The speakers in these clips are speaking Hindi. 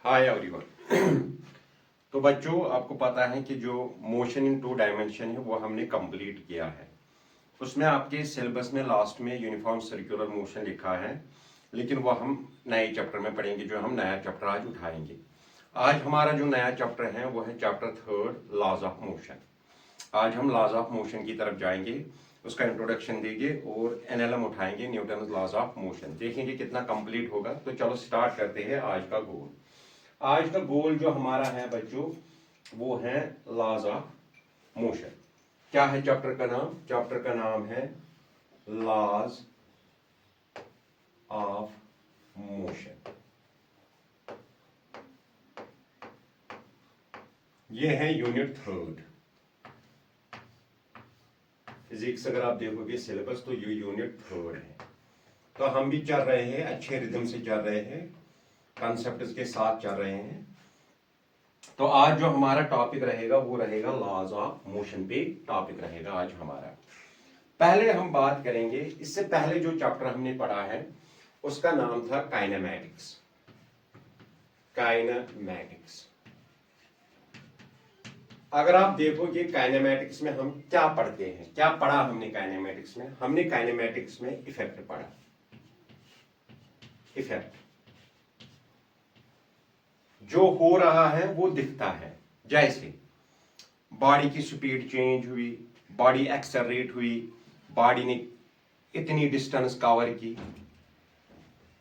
Hi everyone. तो बच्चों, आपको पता है कि जो मोशन इन टू डायमेंशन है वो हमने कंप्लीट किया है। उसमें आपके सिलेबस में लास्ट में यूनिफॉर्म सर्कुलर मोशन लिखा है, लेकिन वो हम नए चैप्टर में पढ़ेंगे। जो हम नया चैप्टर आज उठाएंगे। आज हमारा जो नया चैप्टर है वो है चैप्टर 3 लॉज ऑफ मोशन। आज हम लॉज ऑफ मोशन की तरफ जाएंगे, उसका इंट्रोडक्शन देंगे और एनएलएम उठाएंगे, न्यूटन लॉज ऑफ मोशन। देखेंगे कितना कंप्लीट होगा। तो चलो स्टार्ट करते हैं आज का गोल। आज का गोल जो हमारा है बच्चों वो है लॉज ऑफ मोशन। क्या है चैप्टर का नाम? चैप्टर का नाम है लॉज ऑफ मोशन। ये है यूनिट 3। फिजिक्स अगर आप देखोगे सिलेबस तो ये यूनिट 3 है। तो हम भी चल रहे हैं, अच्छे रिदम से चल रहे हैं, कॉन्सेप्ट्स के साथ चल रहे हैं। तो आज जो हमारा टॉपिक रहेगा वो रहेगा लॉज ऑफ मोशन पे टॉपिक रहेगा आज हमारा। पहले हम बात करेंगे, इससे पहले जो चैप्टर हमने पढ़ा है उसका नाम था काइनेमैटिक्स। काइनेमैटिक्स अगर आप देखोगे काइनेमैटिक्स में हम क्या पढ़ते हैं, क्या पढ़ा हमने काइनेमैटिक्स में? हमने काइनेमैटिक्स में इफेक्ट पढ़ा। इफेक्ट जो हो रहा है वो दिखता है। जैसे बॉडी की स्पीड चेंज हुई, बॉडी एक्सेलरेट हुई, बॉडी ने इतनी डिस्टेंस कवर की,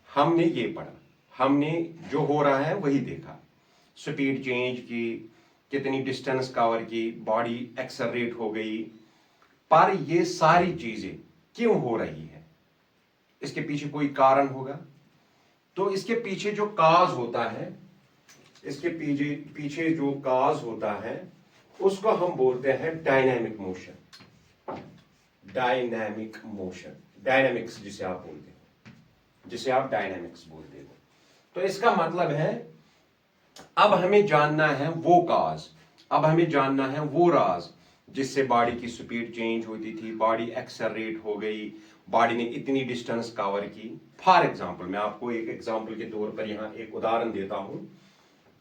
हमने ये पढ़ा। हमने जो हो रहा है वही देखा। स्पीड चेंज की, कितनी डिस्टेंस कवर की, बॉडी एक्सेलरेट हो गई। पर ये सारी चीजें क्यों हो रही है? इसके पीछे कोई कारण होगा। तो इसके पीछे जो काज होता है, इसके पीछे जो काज होता है उसको हम बोलते हैं dynamic motion. Dynamic motion, dynamics जिसे आप बोलते हो, जिसे आप डायनामिक्स बोलते हो। तो इसका मतलब है अब हमें जानना है वो काज, अब हमें जानना है वो राज जिससे बॉडी की स्पीड चेंज होती थी, बॉडी एक्सेलरेट हो गई, बॉडी ने इतनी डिस्टेंस कवर की। फॉर एग्जाम्पल, मैं आपको एक एग्जाम्पल के तौर पर यहां एक उदाहरण देता हूं।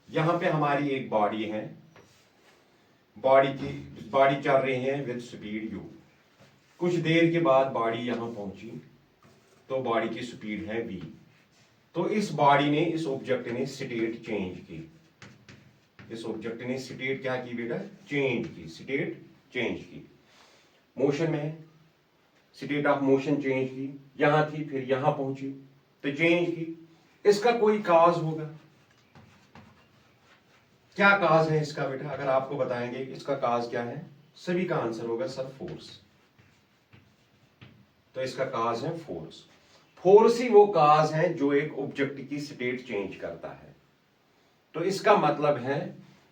यहां पे हमारी एक बॉडी है, बॉडी चल रही है विद स्पीड यू। कुछ देर के बाद बॉडी यहां पहुंची तो बॉडी की स्पीड है v। तो इस बॉडी ने, इस ऑब्जेक्ट ने स्टेट चेंज की। इस ऑब्जेक्ट ने स्टेट क्या की बेटा? चेंज की, स्टेट चेंज की। मोशन में है, स्टेट ऑफ मोशन चेंज की। यहां थी फिर यहां पहुंची तो चेंज की। इसका कोई काज होगा। क्या काज है इसका बेटा? अगर आपको बताएंगे इसका काज क्या है, सभी का आंसर होगा सर फोर्स। तो इसका काज है फोर्स। फोर्स ही वो काज है जो एक ऑब्जेक्ट की स्टेट चेंज करता है। तो इसका मतलब है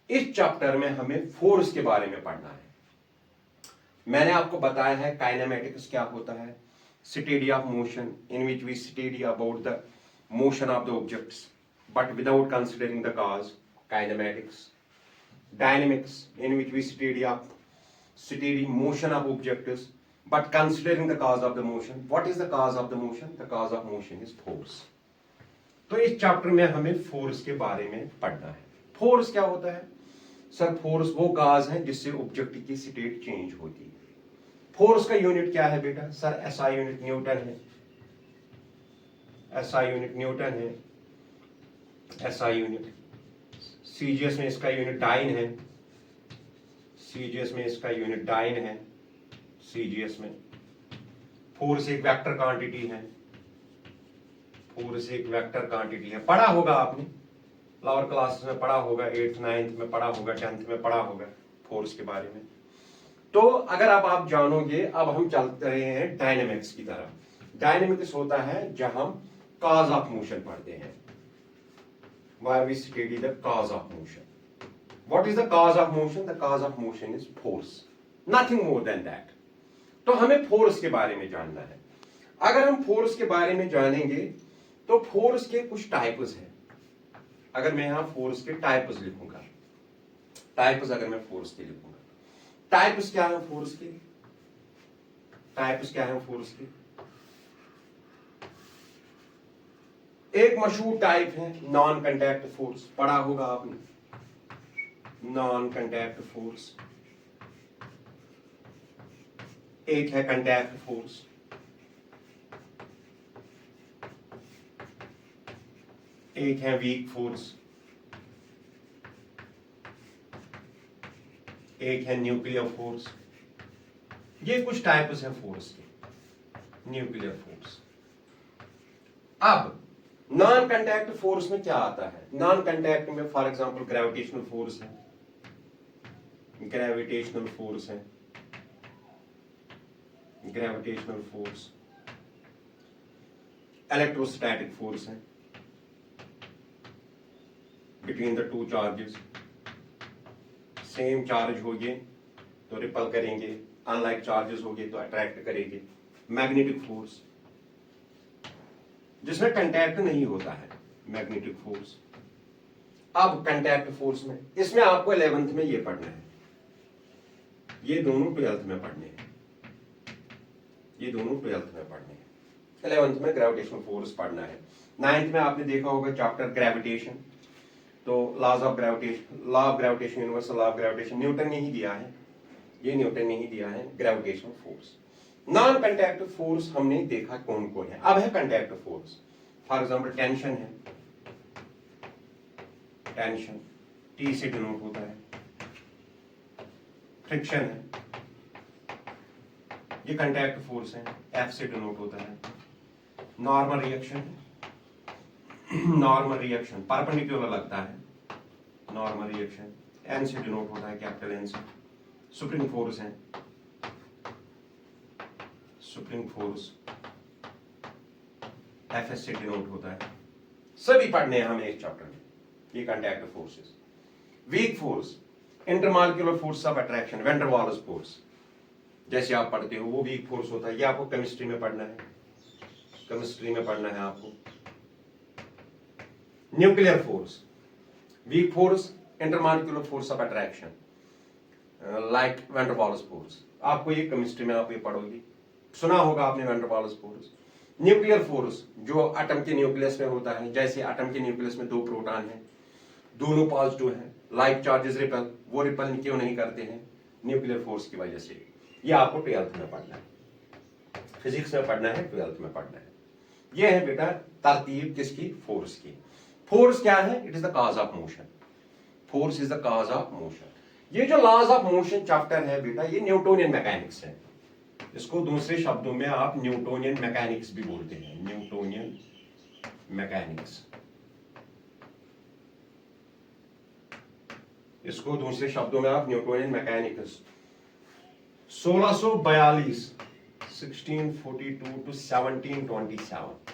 इस चैप्टर में हमें फोर्स के बारे में पढ़ना है। मैंने आपको बताया है काइनेमैटिक्स क्या होता है। Study of motion in which we study about the motion of the objects but without considering the cause, kinematics. Dynamics in which we study motion of objects but considering the cause of the motion. What is the cause of the motion? The cause of motion is force. तो इस चैप्टर में हमें फोर्स के बारे में पढ़ना है। फोर्स क्या होता है सर? फोर्स वो काज है जिससे ऑब्जेक्ट की स्टेट चेंज होती है। फोर्स का यूनिट क्या है बेटा? सर एसआई यूनिट न्यूटन है। एसआई यूनिट न्यूटन है, एसआई यूनिट। सीजीएस में इसका यूनिट डाइन है। सीजीएस में इसका यूनिट डाइन है। सीजीएस में फोर्स एक वेक्टर क्वांटिटी है। फोर्स एक वेक्टर क्वांटिटी है। पढ़ा होगा आपने, लोअर क्लासेस में पढ़ा होगा, 8th 9th में पढ़ा होगा, 10th में पढ़ा होगा फोर्स के बारे में। तो अगर अब आप जानोगे, अब हम चलते रहे हैं डायनेमिक्स की तरफ। डायनेमिक्स होता है जहां हम कॉज ऑफ मोशन पढ़ते हैं। Where we study the cause of motion. What is the cause of motion? The cause of motion is force. Nothing more than that. तो हमें फोर्स के बारे में जानना है। अगर हम फोर्स के बारे में जानेंगे तो फोर्स के कुछ टाइप्स हैं। अगर मैं यहां फोर्स के टाइप्स लिखूंगा, टाइप्स अगर मैं फोर्स के लिखूंगा, टाइप्स क्या है फोर्स के? टाइप्स क्या है फोर्स के? एक मशहूर टाइप है नॉन कंटैक्ट फोर्स, पढ़ा होगा आपने, नॉन कंटैक्ट फोर्स। एक है कंटैक्ट फोर्स, एक है वीक फोर्स, एक है न्यूक्लियर फोर्स। ये कुछ टाइप्स हैं फोर्स के, न्यूक्लियर फोर्स। अब नॉन कंटैक्ट फोर्स में क्या आता है? नॉन कंटैक्ट में फॉर एग्जांपल ग्रेविटेशनल फोर्स है, ग्रेविटेशनल फोर्स है, ग्रेविटेशनल फोर्स, इलेक्ट्रोस्टैटिक फोर्स है between the two charges. Same charge होंगे तो रिपल करेंगे, अनलाइक चार्जेस होंगे तो अट्रैक्ट करेंगे। मैग्नेटिक फोर्स जिसमें कंटैक्ट नहीं होता है, मैग्नेटिक फोर्स। अब कंटैक्ट फोर्स में, इसमें आपको 11th में ये पढ़ना है, ये दोनों 12th में पढ़ने हैं, ये दोनों 12th में पढ़ने हैं। 11th में ग्रेविटेशनल फोर्स पढ़ना है। 9th में आपने देखा होगा चैप्टर ग्रेविटेशन, तो laws of gravitation, law of gravitation, universal law of gravitation Newton ने ही दिया है, ये न्यूटन ने ही दिया है gravitational force. Non contact force हमने देखा कौन कौन है। अब है contact force, for example tension है, टेंशन T से डिनोट होता है। फ्रिक्शन है, ये कंटैक्ट फोर्स है, F से डिनोट होता है। Normal reaction, normal reaction perpendicular लगता है, नॉर्मल रिएक्शन N से डिनोट होता है, कैपिटल N से। स्प्रिंग फोर्स है, स्प्रिंग फोर्स Fs से डिनोट होता है। सभी पढ़ने हैं हमें एक चैप्टर में, ये contact forces. Weak force, intermolecular force of attraction, van der Waals force, जैसे आप पढ़ते हो वो वीक फोर्स होता है। ये आपको केमिस्ट्री में पढ़ना है, केमिस्ट्री में पढ़ना है आपको। Nuclear force, weak force, intermolecular force of attraction like van der Waals force, आपको ये केमिस्ट्री में आप ये पढ़ोगे, सुना होगा आपने van der Waals force. Nuclear force जो एटम के न्यूक्लियस में होता है, जैसे एटम के न्यूक्लियस में 2 प्रोटॉन हैं, दोनों पॉजिटिव हैं, लाइक चार्जेस रिपल, वो रिपल क्यों नहीं करते हैं? न्यूक्लियर फोर्स की वजह से। ये आपको 12th में पढ़ना है, फिजिक्स में पढ़ना है, 12th में पढ़ना है। ये है बेटा तरतीब किसकी? फोर्स की। फोर्स क्या है? It is the cause of motion, force is the cause of motion. ये जो लॉज ऑफ मोशन चैप्टर है बेटा, ये न्यूटोनियन मैकेनिक्स है। इसको दूसरे शब्दों में आप न्यूटोनियन मैकेनिक्स भी बोलते हैं, न्यूटोनियन मैकेनिक्स। इसको दूसरे शब्दों में आप न्यूटोनियन मैकेनिक्स। 1642 1642 टू 1727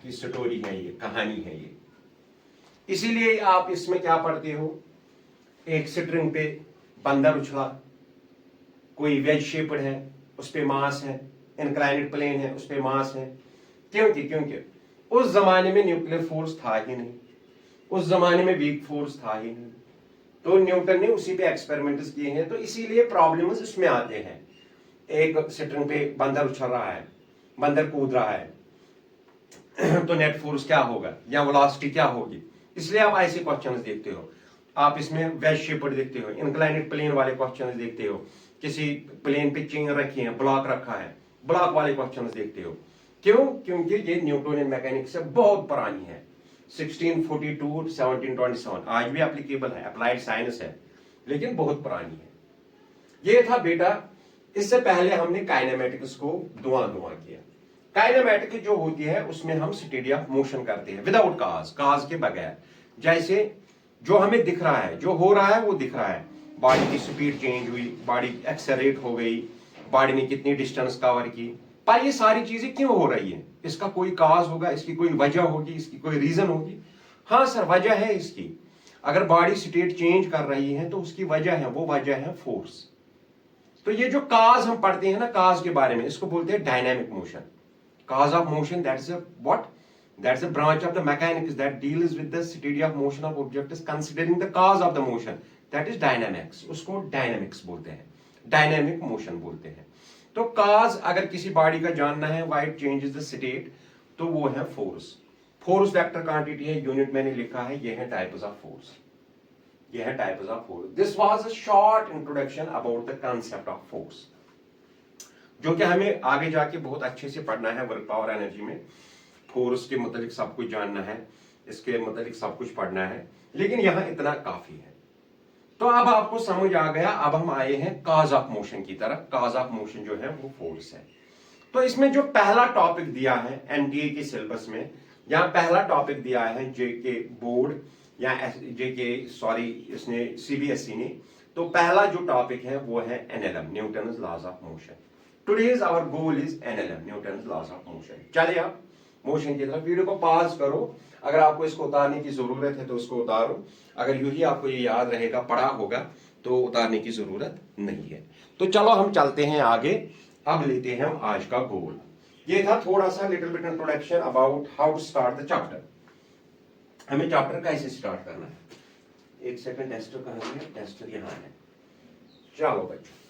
की स्टोरी है ये, कहानी है ये। इसीलिए आप इसमें क्या पढ़ते हो? एक स्ट्रिंग पे बंदर उछला, कोई वेज शेप्ड है, उस पे मास है, इंक्लाइनेड प्लेन है, उस पे मास है। क्योंकि उस जमाने में न्यूक्लियर फोर्स था ही नहीं, उस जमाने में वीक फोर्स था ही नहीं, तो न्यूटन ने उसी पे एक्सपेरिमेंट्स किए हैं, तो इसीलिए प्रॉब्लम्स इसमें आते हैं। एक स्ट्रिंग पे बंदर उछल रहा है, बंदर कूद रहा है तो नेट फोर्स क्या होगा या वेलोसिटी क्या होगी? इसलिए आप ऐसे क्वेश्चंस देखते हो। आप इसमें वेज शेप्ड देखते हो, इंक्लाइनेड प्लेन वाले क्वेश्चंस देखते हो, किसी प्लेन पे चेन रखी है, ब्लॉक रखा है, ब्लॉक वाले क्वेश्चंस देखते हो। क्यों? क्योंकि ये न्यूटोनियन मैकेनिक्स से बहुत पुरानी है, 1642 1727, आज भी एप्लीकेबल है, अप्लाइड साइंस है, लेकिन बहुत पुरानी है। ये था बेटा। इससे पहले हमने काइनेमेटिक्स को धुआं किया। काइनेमेटिक्स जो होती है उसमें हम स्टडी ऑफ मोशन करते हैं विदाउट काज के बगैर। जैसे जो हमें दिख रहा है, जो हो रहा है वो दिख रहा है, बॉडी की स्पीड चेंज हुई, बॉडी एक्सेलरेट हो गई, बॉडी ने कितनी डिस्टेंस कवर की, पर ये सारी चीजें क्यों हो रही है? इसका कोई काज होगा, इसकी कोई वजह होगी, इसकी कोई रीजन होगी। हाँ सर, वजह है इसकी। अगर बॉडी स्टेट चेंज कर रही है तो उसकी वजह है, वो वजह है फोर्स। तो ये जो काज हम पढ़ते हैं ना, काज के बारे में, इसको बोलते हैं dynamic motion. Cause of motion, that's what? That's a branch of the mechanics that deals with the study of motion of objects considering the cause of the motion, that is dynamics। उसको डायनामिक्स बोलते हैं, डायनामिक मोशन बोलते हैं। तो काज अगर किसी बॉडी का जानना है, why it changes the state, तो वो है फोर्स। फोर्स वेक्टर क्वांटिटी है, यूनिट मैंने लिखा है, ये है टाइप्स ऑफ फोर्स, ये है types of force. This was a short introduction about the concept of force, जो कि हमें आगे जाके बहुत अच्छे से पढ़ना है वर्क पावर एनर्जी में। फोर्स के मतलब सब कुछ जानना है, इसके मतलब सब कुछ पढ़ना है, लेकिन यहां इतना काफी है। तो अब आपको समझ आ गया, अब हम आए हैं काज ऑफ मोशन की तरफ। काज ऑफ मोशन जो है वो फोर्स है। तो इसमें जो पहला टॉपिक दिया है एनडीए के सिलेबस में, या पहला टॉपिक दिया है जेके बोर्ड या जेके सॉरी इसने सीबीएसई ने, तो पहला जो टॉपिक है वो है NLM, Newton's laws of motion. Today's our goal is NLM, Newton's laws of motion. चलिए आप मोशन की तरफ, वीडियो को पॉज करो, अगर आपको इसको उतारने की जरूरत है तो उसको उतारो, अगर यूं ही आपको ये याद रहेगा, पढ़ा होगा, तो उतारने की जरूरत नहीं है। तो चलो हम चलते हैं आगे। अब लेते हैं हम आज का गोल। ये था थोड़ा सा little bit introduction about how to start the chapter. हमें चैप्टर कैसे स्टार्ट करना है। एक सेकंड, टेस्टर कहां है? टेस्टर यहां है। चलो बच्चों,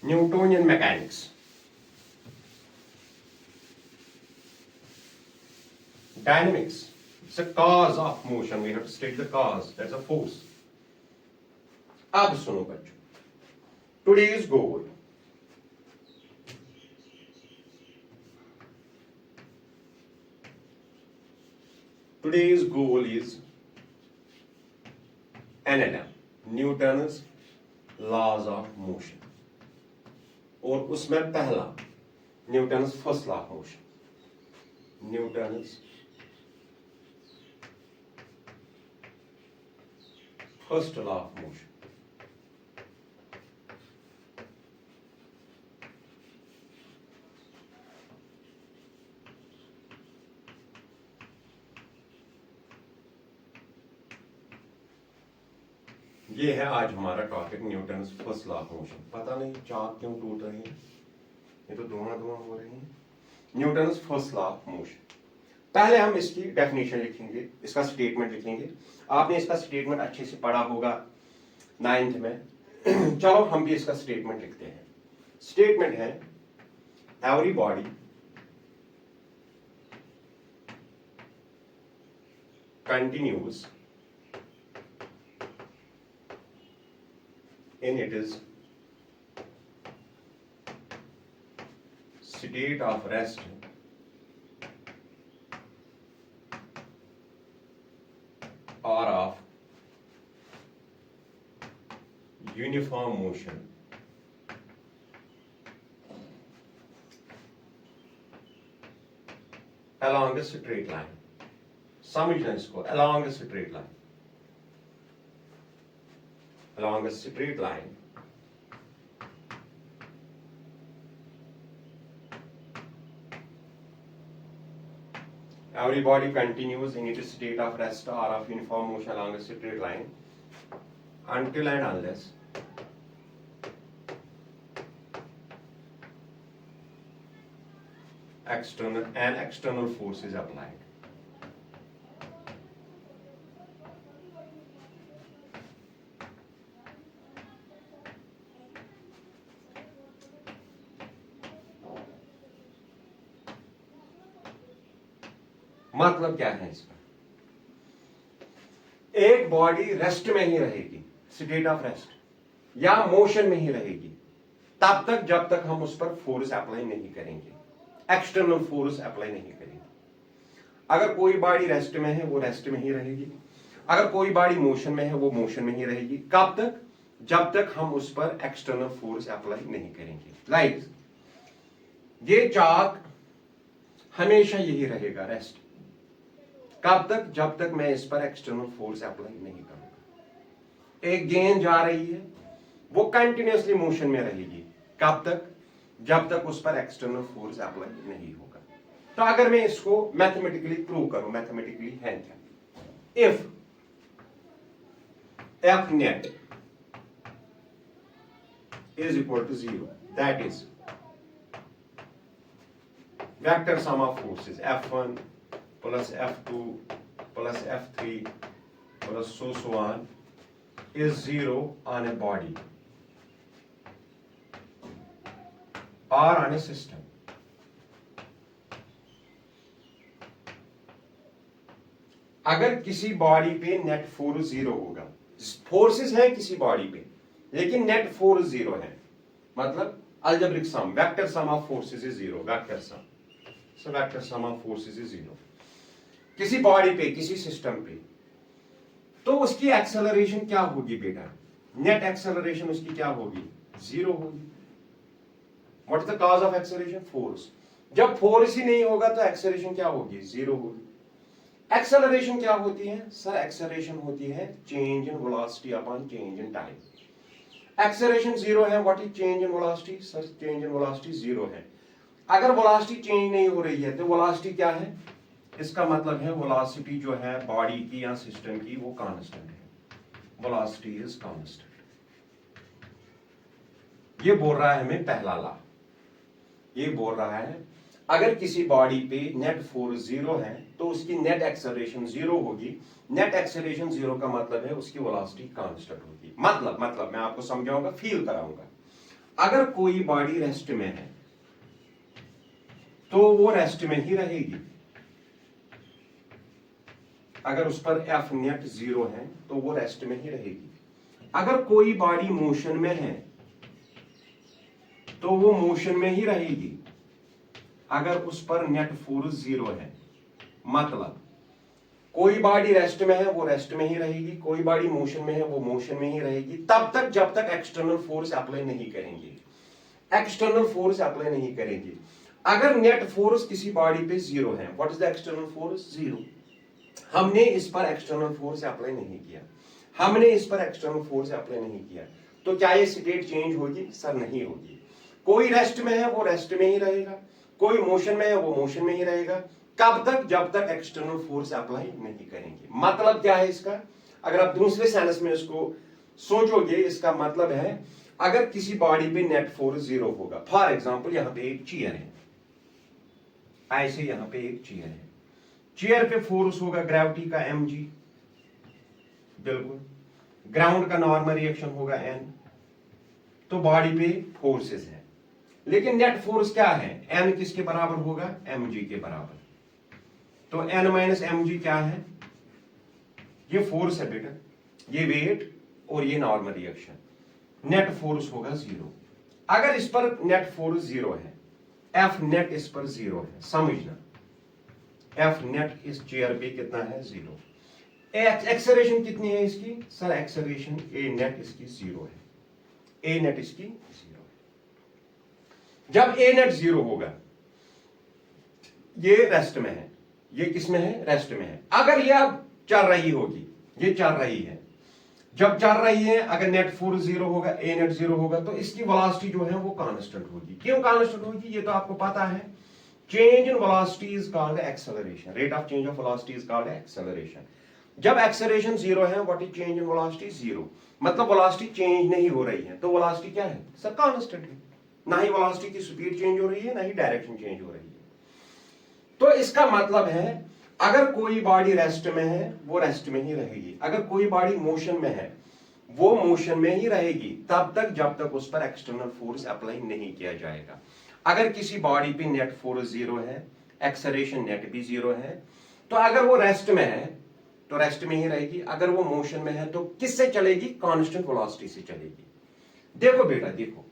Newtonian mechanics. Dynamics. It's a cause of motion. We have to state the cause. That's a force. अब सुनो बच्चों, today's goal. Today's goal is NLM, Newton's laws of motion. और उसमें पहला Newton's first law of motion, Newton's first law of motion. ये है आज हमारा topic, Newton's first law of motion. पता नहीं चाक क्यों टूट रही है, ये तो धुआं धुआं हो रही है। Newton's first law of motion. पहले हम इसकी डेफिनेशन लिखेंगे, इसका स्टेटमेंट लिखेंगे। आपने इसका स्टेटमेंट अच्छे से पढ़ा होगा 9th में। चलो हम भी इसका स्टेटमेंट लिखते हैं। स्टेटमेंट है every body continues in its state of rest or of uniform motion along a straight line. समझना इसको, along a straight line. Along a straight line every body continues in its state of rest or of uniform motion along a straight line until and unless external force is applied. मतलब क्या है इसका? एक बॉडी रेस्ट में ही रहेगी, स्टेट ऑफ रेस्ट या मोशन में ही रहेगी तब तक जब तक हम उस पर फोर्स अप्लाई नहीं करेंगे, एक्सटर्नल फोर्स अप्लाई नहीं करेंगे। अगर कोई बॉडी रेस्ट में है वो रेस्ट में ही रहेगी, अगर कोई बॉडी मोशन में है वो मोशन में ही रहेगी। कब तक? जब तक हम उस पर एक्सटर्नल फोर्स अप्लाई नहीं करेंगे। लाइक ये चाक हमेशा यही रहेगा रेस्ट। कब तक? जब तक मैं इस पर एक्सटर्नल फोर्स अप्लाई नहीं करूंगा। एक गेंद जा रही है, वो कंटिन्यूअसली मोशन में रहेगी। कब तक? जब तक उस पर एक्सटर्नल फोर्स अप्लाई नहीं होगा। तो अगर मैं इसको मैथमेटिकली प्रूव करूं, मैथमेटिकली है क्या? If F net is equal to 0, that is vector sum of forces F1 plus F2 plus F3 plus so on is 0 on a body or on a system. अगर किसी बॉडी पे नेट फोर्स 0 होगा, फोर्सेस है किसी बॉडी पे लेकिन नेट फोर्स 0 है, मतलब algebraic sum vector sum of forces is 0, vector sum, so vector sum of forces is 0 किसी बॉडी पे किसी सिस्टम पे, तो उसकी एक्सेलरेशन क्या होगी बेटा, नेट एक्सेलरेशन उसकी क्या होगी, 0 होगी. What is the cause of acceleration, force. जब फोर्स ही नहीं होगा तो एक्सेलरेशन क्या होगी, 0 होगी. एक्सेलरेशन क्या होती है सर, एक्सेलरेशन होती है change in velocity upon change in time. Acceleration 0 है, what is change in velocity, sir change in velocity 0 है. अगर वेलोसिटी चेंज नहीं हो रही है तो वेलोसिटी क्या है, इसका मतलब है वेलोसिटी जो है बॉडी की या सिस्टम की वो कांस्टेंट है, वेलोसिटी इज कांस्टेंट. ये बोल रहा है हमें पहला लॉ, ये बोल रहा है अगर किसी बॉडी पे नेट फोर्स 0 है तो उसकी नेट एक्सेलरेशन 0 होगी. नेट एक्सेलरेशन 0 का मतलब है उसकी वेलोसिटी कांस्टेंट होगी. मतलब मैं आपको समझाऊंगा, फील कराऊंगा. अगर कोई बॉडी रेस्ट में है तो वो रेस्ट में ही रहेगी. अगर उस पर एफ नेट 0 है तो वो रेस्ट में ही रहेगी. अगर कोई बॉडी मोशन में है तो वो मोशन में ही रहेगी. अगर उस पर नेट फोर्स 0 है, मतलब कोई बॉडी रेस्ट में है वो रेस्ट में ही रहेगी, कोई बॉडी मोशन में है वो मोशन में ही रहेगी, तब तक जब तक एक्सटर्नल फोर्स अप्लाई नहीं करेंगे, एक्सटर्नल फोर्स अप्लाई नहीं करेंगे. अगर नेट फोर्स किसी बॉडी पे 0 है, what is the external force, 0. हमने इस पर एक्सटर्नल फोर्स अप्लाई नहीं किया, हमने इस पर एक्सटर्नल फोर्स अप्लाई नहीं किया, तो क्या ये स्टेट चेंज होगी, सर नहीं होगी. कोई रेस्ट में है वो रेस्ट में ही रहेगा, कोई मोशन में है वो मोशन में ही रहेगा. कब तक, जब तक एक्सटर्नल फोर्स अप्लाई नहीं करेंगे. मतलब क्या है इसका, अगर आप दूसरे सेंस में इसको सोचोगे, इसका मतलब है अगर किसी बॉडी पे नेट फोर्स 0 होगा, फॉर एग्जांपल यहां पे एक चेयर है, ऐसे यहां पे एक चेयर है, चेयर पे फोर्स होगा ग्रेविटी का mg, बिल्कुल. ग्राउंड का नॉर्मल रिएक्शन होगा n, तो बॉडी पे फोर्सेस है. लेकिन नेट फोर्स क्या है, n किसके बराबर होगा, mg के बराबर. तो n माइनस mg क्या है, ये फोर्स है बेटा, ये वेट और ये नॉर्मल रिएक्शन. नेट फोर्स होगा 0. अगर इस पर नेट फोर्स 0 है, F नेट इस पर 0 है, समझना, F नेट इस चेयर पे कितना है, 0. एक्सेलरेशन कितनी है इसकी, सर एक्सेलरेशन A नेट इसकी 0 है, A नेट इसकी 0 है. जब A नेट 0 होगा, ये रेस्ट में है, ये किस में है, रेस्ट में है. अगर ये अब चल रही होगी, ये चल रही है, जब चल रही है अगर नेट फोर्स 0 होगा, A नेट 0 होगा, तो इसकी वेलोसिटी जो है वो कांस्टेंट होगी. क्यों कांस्टेंट होगी, ये तो आपको पता है. Change in velocity is called acceleration, rate of change of velocity is called acceleration. जब एक्सेलरेशन 0 है, what is change in velocity, 0. मतलब वेलोसिटी चेंज नहीं हो रही है, तो वेलोसिटी क्या है, सर कांस्टेंट है. ना ही वेलोसिटी की स्पीड चेंज हो रही है, ना ही डायरेक्शन चेंज हो रही है. तो इसका मतलब है अगर कोई बॉडी रेस्ट में है वो रेस्ट में ही रहेगी, अगर कोई बॉडी मोशन में है वो मोशन में ही रहेगी, तब तक जब तक उस पर एक्सटर्नल फोर्स अप्लाई नहीं किया जाएगा. अगर किसी बॉडी पे नेट फोर्स 0 है, एक्सेलरेशन नेट भी 0 है, तो अगर वो रेस्ट में है तो रेस्ट में ही रहेगी. अगर वो मोशन में है तो किससे चलेगी, कांस्टेंट वेलोसिटी से चलेगी. देखो बेटा देखो,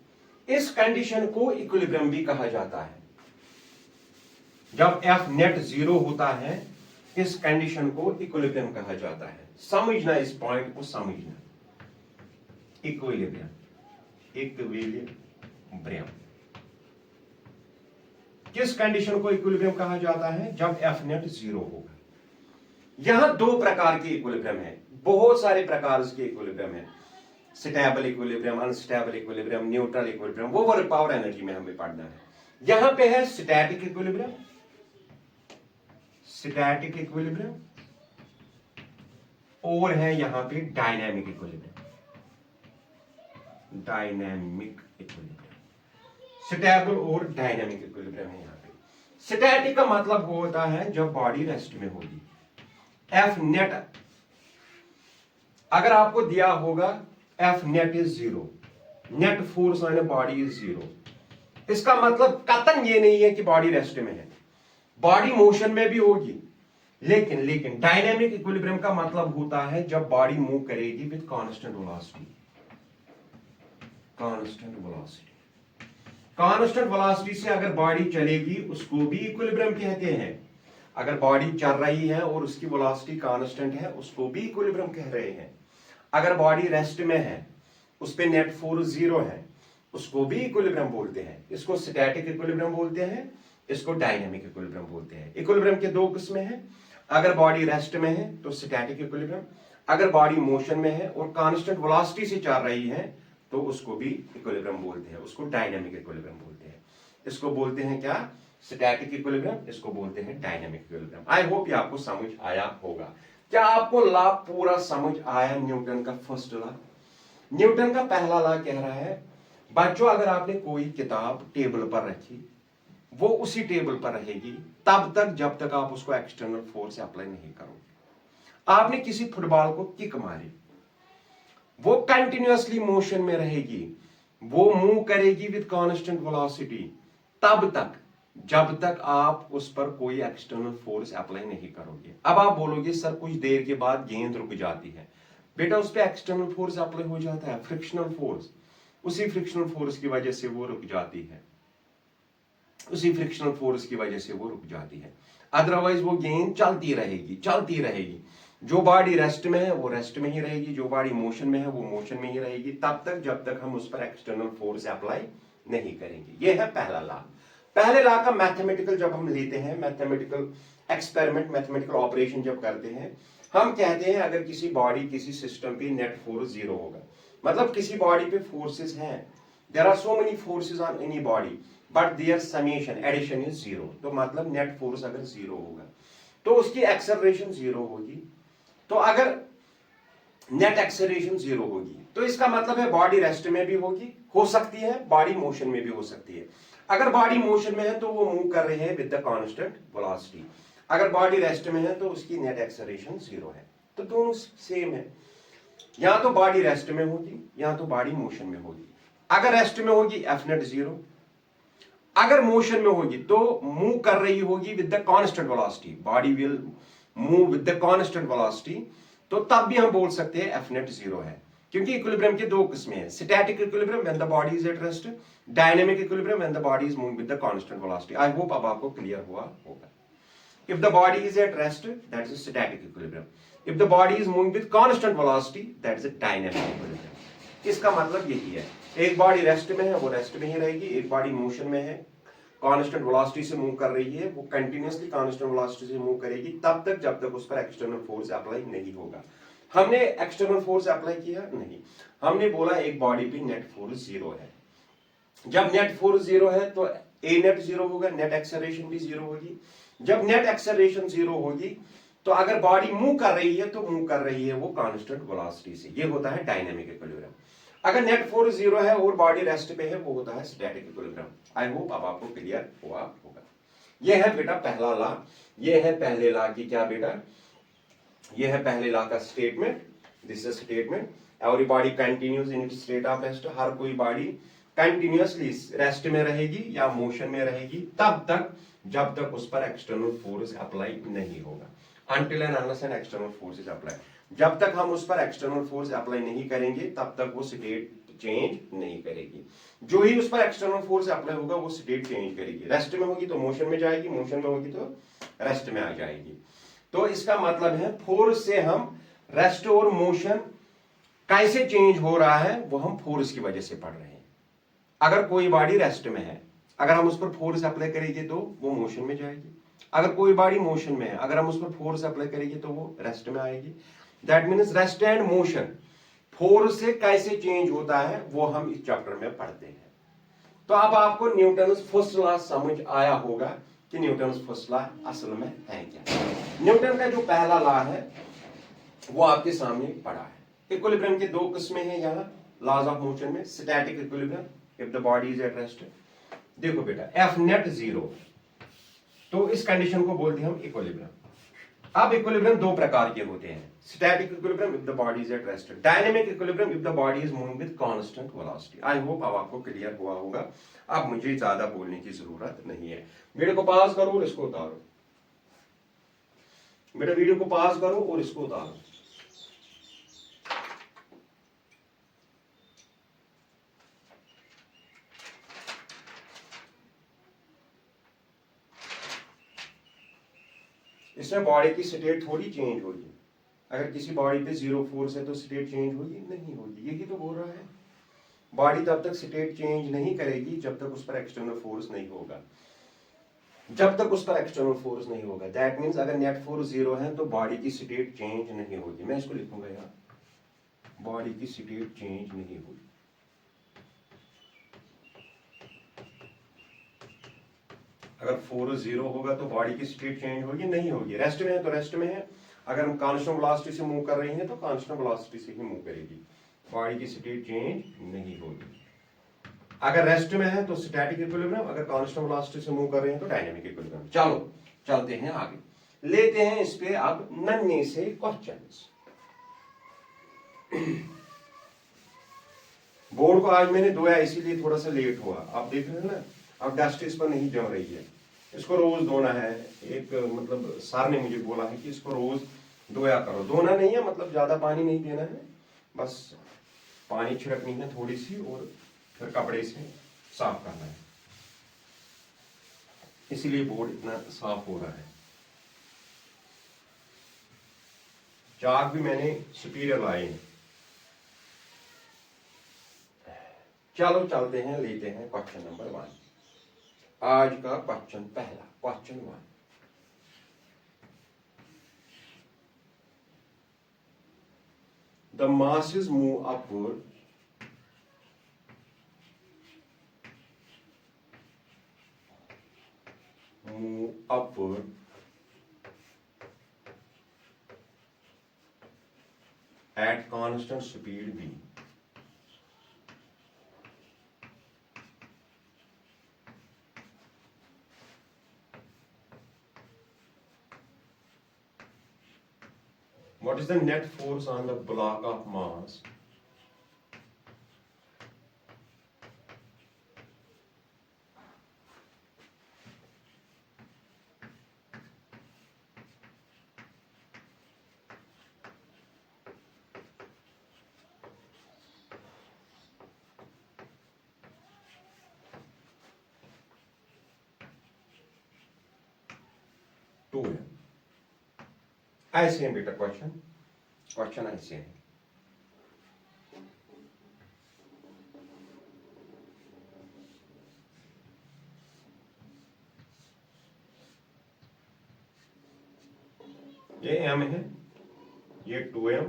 इस कंडीशन को इक्विलिब्रियम भी कहा जाता है. जब F नेट 0 होता है, इस कंडीशन को इक्विलिब्रियम कहा जाता है. समझना, इस पॉइंट को समझना, इक्विलिब्रियम, इक्विलिब्रियम. किस कंडीशन को इक्विलिब्रियम कहा जाता है, जब F नेट 0 होगा. यहां 2 प्रकार के इक्विलिब्रियम है, बहुत सारे प्रकार के इक्विलिब्रियम है. Stable equilibrium, unstable equilibrium, neutral equilibrium, वो वर्क पावर एनर्जी में हमें पढ़ना है. यहां पे है स्टैटिक इक्विलिब्रियम, स्टैटिक इक्विलिब्रियम, और है यहां पे dynamic equilibrium, dynamic equilibrium. Stable और डायनामिक इक्विलिब्रियम है यहां पे. स्टैटिक का मतलब होता है जब बॉडी रेस्ट में होगी। एफ नेट अगर आपको दिया होगा F net is 0, net force on a body is 0, इसका मतलब कतन ये नहीं है कि बॉडी रेस्ट में है, बॉडी मोशन में भी होगी, लेकिन डायनेमिक इक्विलिब्रियम का मतलब होता है जब बॉडी मूव करेगी with constant velocity. Constant velocity से अगर बॉडी चलेगी उसको भी इक्विलिब्रियम कहते हैं। अगर बॉडी चल रही है और उसकी वेलोसिटी कांस्टेंट है उसको भी इक्विलिब्रियम कह रहे हैं। अगर बॉडी रेस्ट में है, उस पे नेट फोर्स 0 है, उसको भी इक्विलिब्रियम बोलते हैं। इसको स्टैटिक इक्विलिब्रियम बोलते हैं, इसको डायनेमिक इक्विलिब्रियम बोलते हैं। इक्विलिब्रियम के दो किस्में हैं, अगर बॉडी रेस्ट में है तो स्टैटिक इक्विलिब्रियम, अगर बॉडी मोशन में है और कांस्टेंट वेलोसिटी से चल रही है तो उसको भी इक्विलिब्रियम बोलते हैं, उसको डायनेमिक इक्विलिब्रियम बोलते हैं। इसको बोलते हैं क्या? स्टैटिक इक्विलिब्रियम, इसको बोलते हैं डायनेमिक इक्विलिब्रियम। आई होप ये आपको समझ आया होगा। क्या आपको लॉ पूरा समझ आया? न्यूटन का फर्स्ट लॉ, न्यूटन का पहला लॉ कह रहा है बच्चों अगर आपने कोई किताब टेबल पर रखी वो उसी टेबल पर रहेगी तब तक जब तक आप उसको एक्सटर्नल फोर्स अप्लाई नहीं करोगे। आपने किसी फुटबॉल को किक मारी, वो कंटिन्यूअसली मोशन में रहेगी, वो मूव करेगी विद कांस्टेंट वेलोसिटी तब तक जब तक आप उस पर कोई एक्सटर्नल फोर्स अप्लाई नहीं करोगे। अब आप बोलोगे सर कुछ देर के बाद गेंद रुक जाती है। बेटा उस पर एक्सटर्नल फोर्स अप्लाई हो जाता है, फ्रिक्शनल फोर्स, उसी फ्रिक्शनल फोर्स की वजह से वो रुक जाती है, उसी फ्रिक्शनल फोर्स की वजह से वो रुक जाती है। अदरवाइज वो गेंद चलती रहेगी। जो बॉडी रेस्ट में है वो रेस्ट में ही रहेगी, जो बॉडी मोशन में है वो मोशन में ही रहेगी तब तक जब तक हम उस पर एक्सटर्नल फोर्स अप्लाई नहीं करेंगे। ये है पहला लॉ। पहले लॉ का मैथमेटिकल जब हम लेते हैं, मैथमेटिकल एक्सपेरिमेंट, मैथमेटिकल ऑपरेशन जब करते हैं, हम कहते हैं अगर किसी बॉडी किसी सिस्टम पे नेट फोर्स 0 होगा, मतलब किसी बॉडी पे फोर्सेस हैं, there are so many forces on any body but their summation addition is 0, तो मतलब नेट फोर्स अगर 0 होगा तो उसकी एक्सेलरेशन 0 होगी। तो अगर नेट एक्सेलरेशन 0 होगी तो इसका मतलब है बॉडी रेस्ट में भी होगी, हो सकती है बॉडी मोशन में भी हो सकती है। अगर बॉडी मोशन में है तो वो मूव कर रहे हैं विद द कांस्टेंट वेलोसिटी, अगर बॉडी रेस्ट में है तो उसकी नेट एक्सेलरेशन 0 है। तो दोनों सेम है, या तो बॉडी रेस्ट में होगी या तो बॉडी मोशन में होगी। अगर रेस्ट में होगी एफ नेट 0, अगर मोशन में होगी तो मूव कर रही होगी with the constant velocity, body will move with the constant velocity, तो तब भी हम बोल सकते हैं एफ नेट 0 है। क्योंकि इक्विलिब्रियम के दो किस्में हैं, static equilibrium when the body is at rest, dynamic equilibrium when the body is moving with the constant velocity. I hope अब आपको क्लियर हुआ होगा। If the body is at rest, that is a static equilibrium. If the body is moving with constant velocity, that is a dynamic equilibrium. इसका मतलब यही है, एक बॉडी रेस्ट में है वो रेस्ट में ही रहेगी, एक बॉडी मोशन में है कांस्टेंट वेलोसिटी से मूव कर रही है, वो कंटिन्यूअसली कांस्टेंट वेलोसिटी से मूव करेगी तब तक जब तक उस पर एक्सटर्नल फोर्स अप्लाई नहीं होगा। हमने एक्सटर्नल फोर्स अप्लाई किया नहीं, हमने बोला एक बॉडी पे नेट फोर्स 0 है। जब नेट फोर्स 0 है तो ए नेट 0 होगा, नेट एक्सेलरेशन भी 0 होगी। जब नेट एक्सेलरेशन 0 होगी तो अगर बॉडी मूव कर रही है तो मूव कर रही है वो कांस्टेंट वेलोसिटी से, ये होता है डायनेमिक इक्विलिब्रियम। अगर नेट फोर्स 0 है और बॉडी रेस्ट पे है वो होता है स्टैटिक इक्विलिब्रियम। आई होप अब आपको क्लियर हुआ होगा। ये है बेटा पहला लॉ, ये है पहले लॉ की क्या बेटा, ये है पहले लॉ का statement, this is statement, everybody continues in its state of rest, हर कोई बॉडी कंटिन्यूअसली रेस्ट में रहेगी या मोशन में रहेगी तब तक जब तक उस पर एक्सटर्नल फोर्स अप्लाई नहीं होगा, until and unless an external force is applied। जब तक हम उस पर एक्सटर्नल फोर्स अप्लाई नहीं करेंगे तब तक वो स्टेट चेंज नहीं करेगी। जो ही उस पर एक्सटर्नल फोर्स अप्लाई होगा वो स्टेट चेंज करेगी, रेस्ट में होगी तो मोशन में जाएगी, मोशन में होगी तो रेस्ट में आ जाएगी। तो इसका मतलब है फोर्स से हम रेस्ट और मोशन कैसे चेंज हो रहा है वो हम फोर्स की वजह से पढ़ रहे हैं। अगर कोई बॉडी रेस्ट में है, अगर हम उस पर फोर्स अप्लाई करेंगे तो वो मोशन में जाएगी, अगर कोई बॉडी मोशन में है अगर हम उस पर फोर्स अप्लाई करेंगे तो वो रेस्ट में आएगी। That means rest and motion force से कैसे चेंज होता है वो हम इस चैप्टर में पढ़ते हैं। तो अब आपको न्यूटन्स फर्स्ट लॉ समझ आया होगा कि न्यूटन्स फर्स्ट लॉ असल में है क्या। न्यूटन का जो पहला लॉ है वो आपके सामने पढ़ा है। इक्विलिब्रियम के दो किस्में हैं यहाँ लॉज ऑफ मोशन में, static equilibrium if the body is at rest. देखो बेटा एफ नेट 0, तो इस कंडीशन को बोलते हैं हम इक्विलिब्रियम। अब इक्विलिब्रियम दो प्रकार के होते हैं, static equilibrium if the body is at rest, dynamic equilibrium if the body is moving with constant velocity. I hope अब आपको क्लियर हुआ होगा, अब मुझे ज्यादा बोलने की जरूरत नहीं है। वीडियो को पॉज करो और इसको उतारो, बेटा वीडियो को पॉज करो और इसको उतारो। इसमें बॉडी की स्टेट थोड़ी चेंज होगी, अगर किसी बॉडी पे जीरो फोर्स है तो स्टेट चेंज होगी नहीं होगी, यही तो बोल रहा है। बॉडी तब तक स्टेट चेंज नहीं करेगी जब तक उस पर एक्सटर्नल फोर्स नहीं होगा, जब तक उस पर एक्सटर्नल फोर्स नहीं होगा। दैट मीन्स अगर नेट फोर्स जीरो है तो बॉडी की स्टेट चेंज नहीं होगी। मैं इसको लिखूंगा यार, बॉडी की स्टेट चेंज नहीं होगी। अगर फोर्स जीरो होगा तो बॉडी की स्टेट चेंज होगी नहीं होगी। रेस्ट में है तो रेस्ट में है, अगर हम कांस्टेंट वेलोसिटी से मूव कर रही हैं तो कांस्टेंट वेलोसिटी से ही मूव करेगी, बॉडी की स्टेट चेंज नहीं होगी। अगर रेस्ट में है तो स्टैटिक इक्विलिब्रियम, अगर कांस्टेंट वेलोसिटी से मूव कर रहे हैं तो डायनेमिक इक्विलिब्रियम। चलो चलते हैं आगे, लेते हैं इस पे अब नन्हे से क्वेश्चंस। बोर्ड को आज मैंने धोया इसीलिए थोड़ा सा लेट हुआ, आप देख रहे हैं ना, अब डस्ट इस पर नहीं जम रही है, इसको रोज धोना है। एक मतलब सर ने मुझे बोला है कि इसको रोज धोया करो, धोना नहीं है मतलब ज्यादा पानी नहीं देना है, बस पानी छिड़कनी है थोड़ी सी और फिर कपड़े से साफ करना है, इसीलिए बोर्ड इतना साफ हो रहा है। चाक भी मैंने सुपीरियर लाए हैं। चलो चलते हैं, लेते हैं क्वेश्चन नंबर 1, आज का क्वेश्चन पहला, question 1। The masses move upward at constant speed v. What is the net force on the block of mass two है? ऐसे हैं बेटा क्वेश्चन, क्वेश्चन ऐसे हैं। ये m है, ये 2m,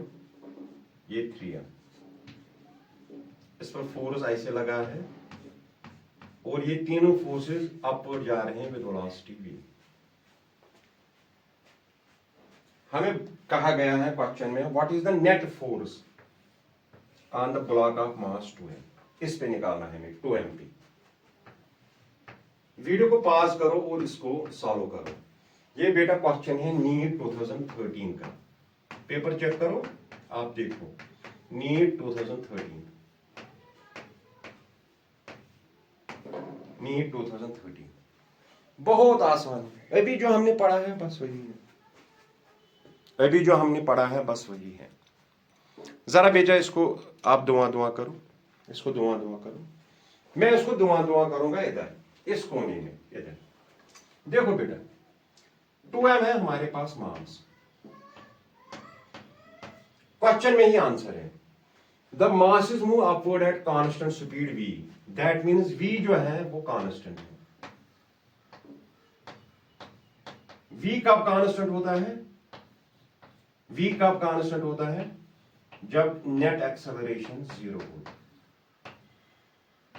ये 3m, इस पर फोर्स ऐसे लगा है और ये तीनों फोर्सेस अपवर्ड जा रहे हैं विद वेलोसिटी v। हमें कहा गया है क्वेश्चन में what is the net force on the block of mass 2m, इस पे निकालना है हमें 2m पे। वीडियो को पॉज करो और इसको सॉल्व करो। ये बेटा क्वेश्चन है नीट 2013 का, पेपर चेक करो, आप देखो नीट 2013, नीट 2013, बहुत आसान है। अभी जो हमने पढ़ा है बस वही है, अभी जो हमने पढ़ा है बस वही है। जरा बेटा इसको आप दुआ करो, इसको दुआ करो, मैं इसको दुआ करूंगा इधर इस कोने में, इधर देखो बेटा 2m है हमारे पास मास, क्वेश्चन में ही आंसर है the masses move upward at constant speed v, that means v जो है वो कांस्टेंट है। v कब कांस्टेंट होता है? v कब कांस्टेंट होता है? जब नेट एक्सेलरेशन जीरो होती।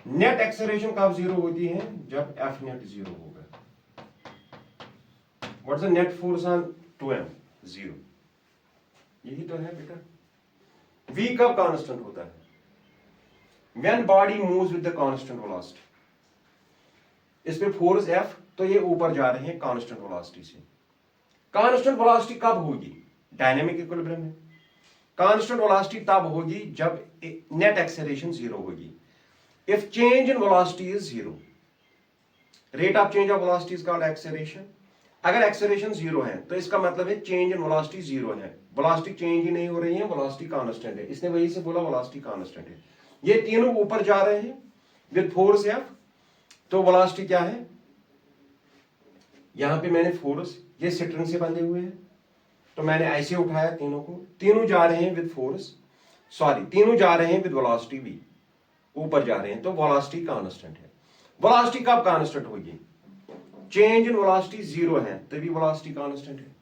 नेट एक्सेलरेशन कब जीरो होती है? जब एफ नेट जीरो होगा। What's the net force on 2m? Zero. यही तो है बेटा। v कब कांस्टेंट होता है? When body moves with the constant velocity. इस पे फोर्स f तो ये ऊपर जा रहे हैं कांस्टेंट वेलोसिटी से। कांस्टेंट वेलोसिटी कब होगी? डायनेमिक इक्विलिब्रियम में। कांस्टेंट वेलोसिटी तब होगी जब नेट एक्सेलरेशन जीरो होगी। If change in velocity is zero, rate of change of velocity is called acceleration. अगर एक्सेलरेशन जीरो है तो इसका मतलब है चेंज इन वेलोसिटी जीरो है, वेलोसिटी चेंज ही नहीं हो रही है, वेलोसिटी कांस्टेंट है। इसने वही से बोला वेलोसिटी कांस्टेंट है। ये तीनों ऊपर जा रहे हैं विद फोर्स एफ, तो वेलोसिटी क्या है? यहां पे मैंने फोर्स, ये स्ट्रिंग से बंधे हुए हैं, तो मैंने ऐसे उठाया तीनों को, तीनों जा रहे हैं विद फोर्स, सॉरी तीनों जा रहे हैं विद वेलोसिटी भी, ऊपर जा रहे हैं, तो वेलोसिटी कांस्टेंट है। वेलोसिटी कब कांस्टेंट होगी? चेंज इन वेलोसिटी जीरो है तभी वेलोसिटी कांस्टेंट है।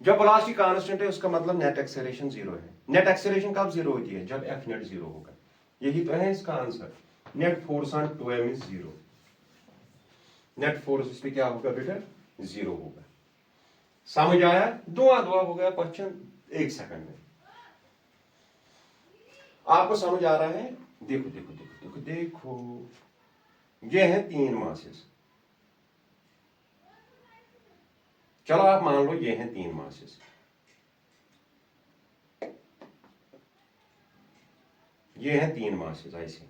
जब वेलोसिटी कांस्टेंट है उसका मतलब नेट एक्सेलरेशन जीरो है। नेट एक्सेलरेशन कब जीरो होती है? जब एफ नेट जीरो होगा। यही तो है इसका answer. Net force on 2m is zero. Net force इस पे क्या होगा बेटा? जीरो होगा। समझ आया? दुआ दुआ हो गया क्वेश्चन 1 सेकंड में। आपको समझ आ रहा है? देखो देखो देखो देखो देखो, ये है 3 मासेस। चलो आप मान लो ये हैं 3 मासेस, ये हैं 3 मासेस ऐसे।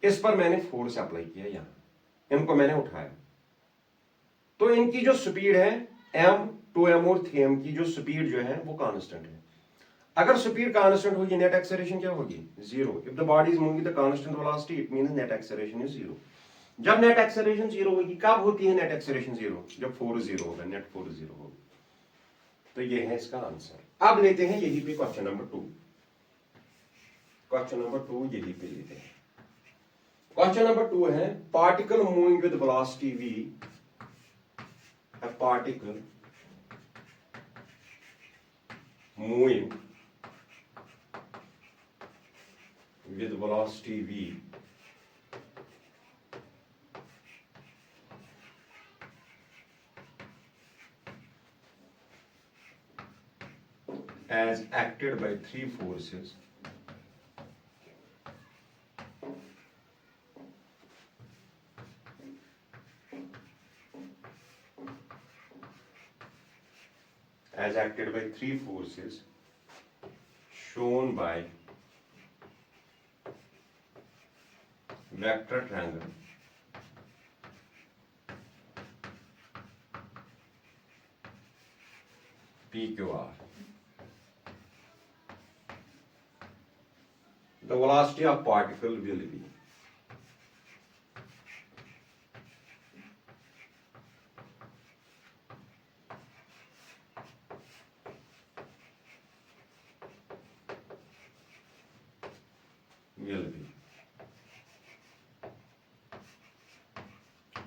इस पर मैंने फोर्स अप्लाई किया, यहां इनको मैंने उठाया, तो इनकी जो स्पीड है m, 2m और 3m की जो स्पीड जो है वो कांस्टेंट है। अगर स्पीड कांस्टेंट होगी, नेट एक्सेलरेशन क्या होगी? Zero. If the body is moving the constant velocity it means net acceleration is zero. जब नेट एक्सेलरेशन जीरो होगी, कब होती है नेट एक्सेलरेशन जीरो? जब फोर्स जीरो होगा, नेट फोर्स जीरो होगा। तो ये है इसका आंसर। अब लेते हैं यही पे क्वेश्चन नंबर 2। क्वेश्चन नंबर 2 यही पे लेते हैं। क्वेश्चन नंबर 2 है particle moving with velocity v, a particle moving with velocity v as acted by 3 forces shown by vector triangle PQR. The velocity of particle will be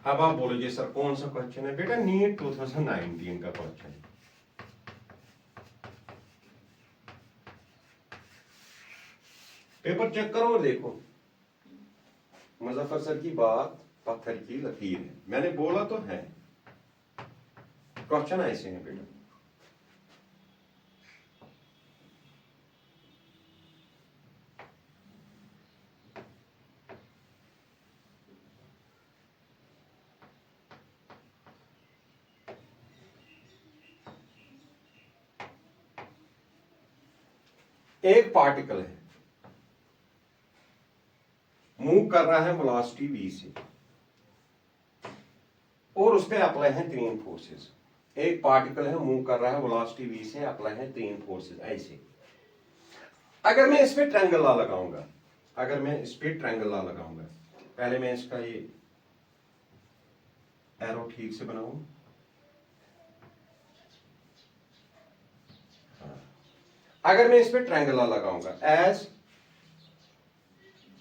अब आप बोलोगे सर कौन सा क्वेश्चन है? बेटा नीट 2019 का क्वेश्चन है। पेपर चेक करो और देखो, मुजफ्फर सर की बात पत्थर की लकीर है। मैंने बोला तो है, क्वेश्चन ऐसे हैं बेटा। एक पार्टिकल है, मूव कर रहा है वेलोसिटी v से, और उस पे अप्लाई है 3 फोर्सेस। एक पार्टिकल है, मूव कर रहा है वेलोसिटी v से, अप्लाई है 3 फोर्सेस ऐसे। अगर मैं इस पे ट्रायंगल ला लगाऊंगा, अगर मैं इस पे ट्रायंगल ला लगाऊंगा, पहले मैं इसका ये एरो ठीक से बनाऊं। अगर मैं इस पे ट्रायंगल ला लगाऊंगा एज,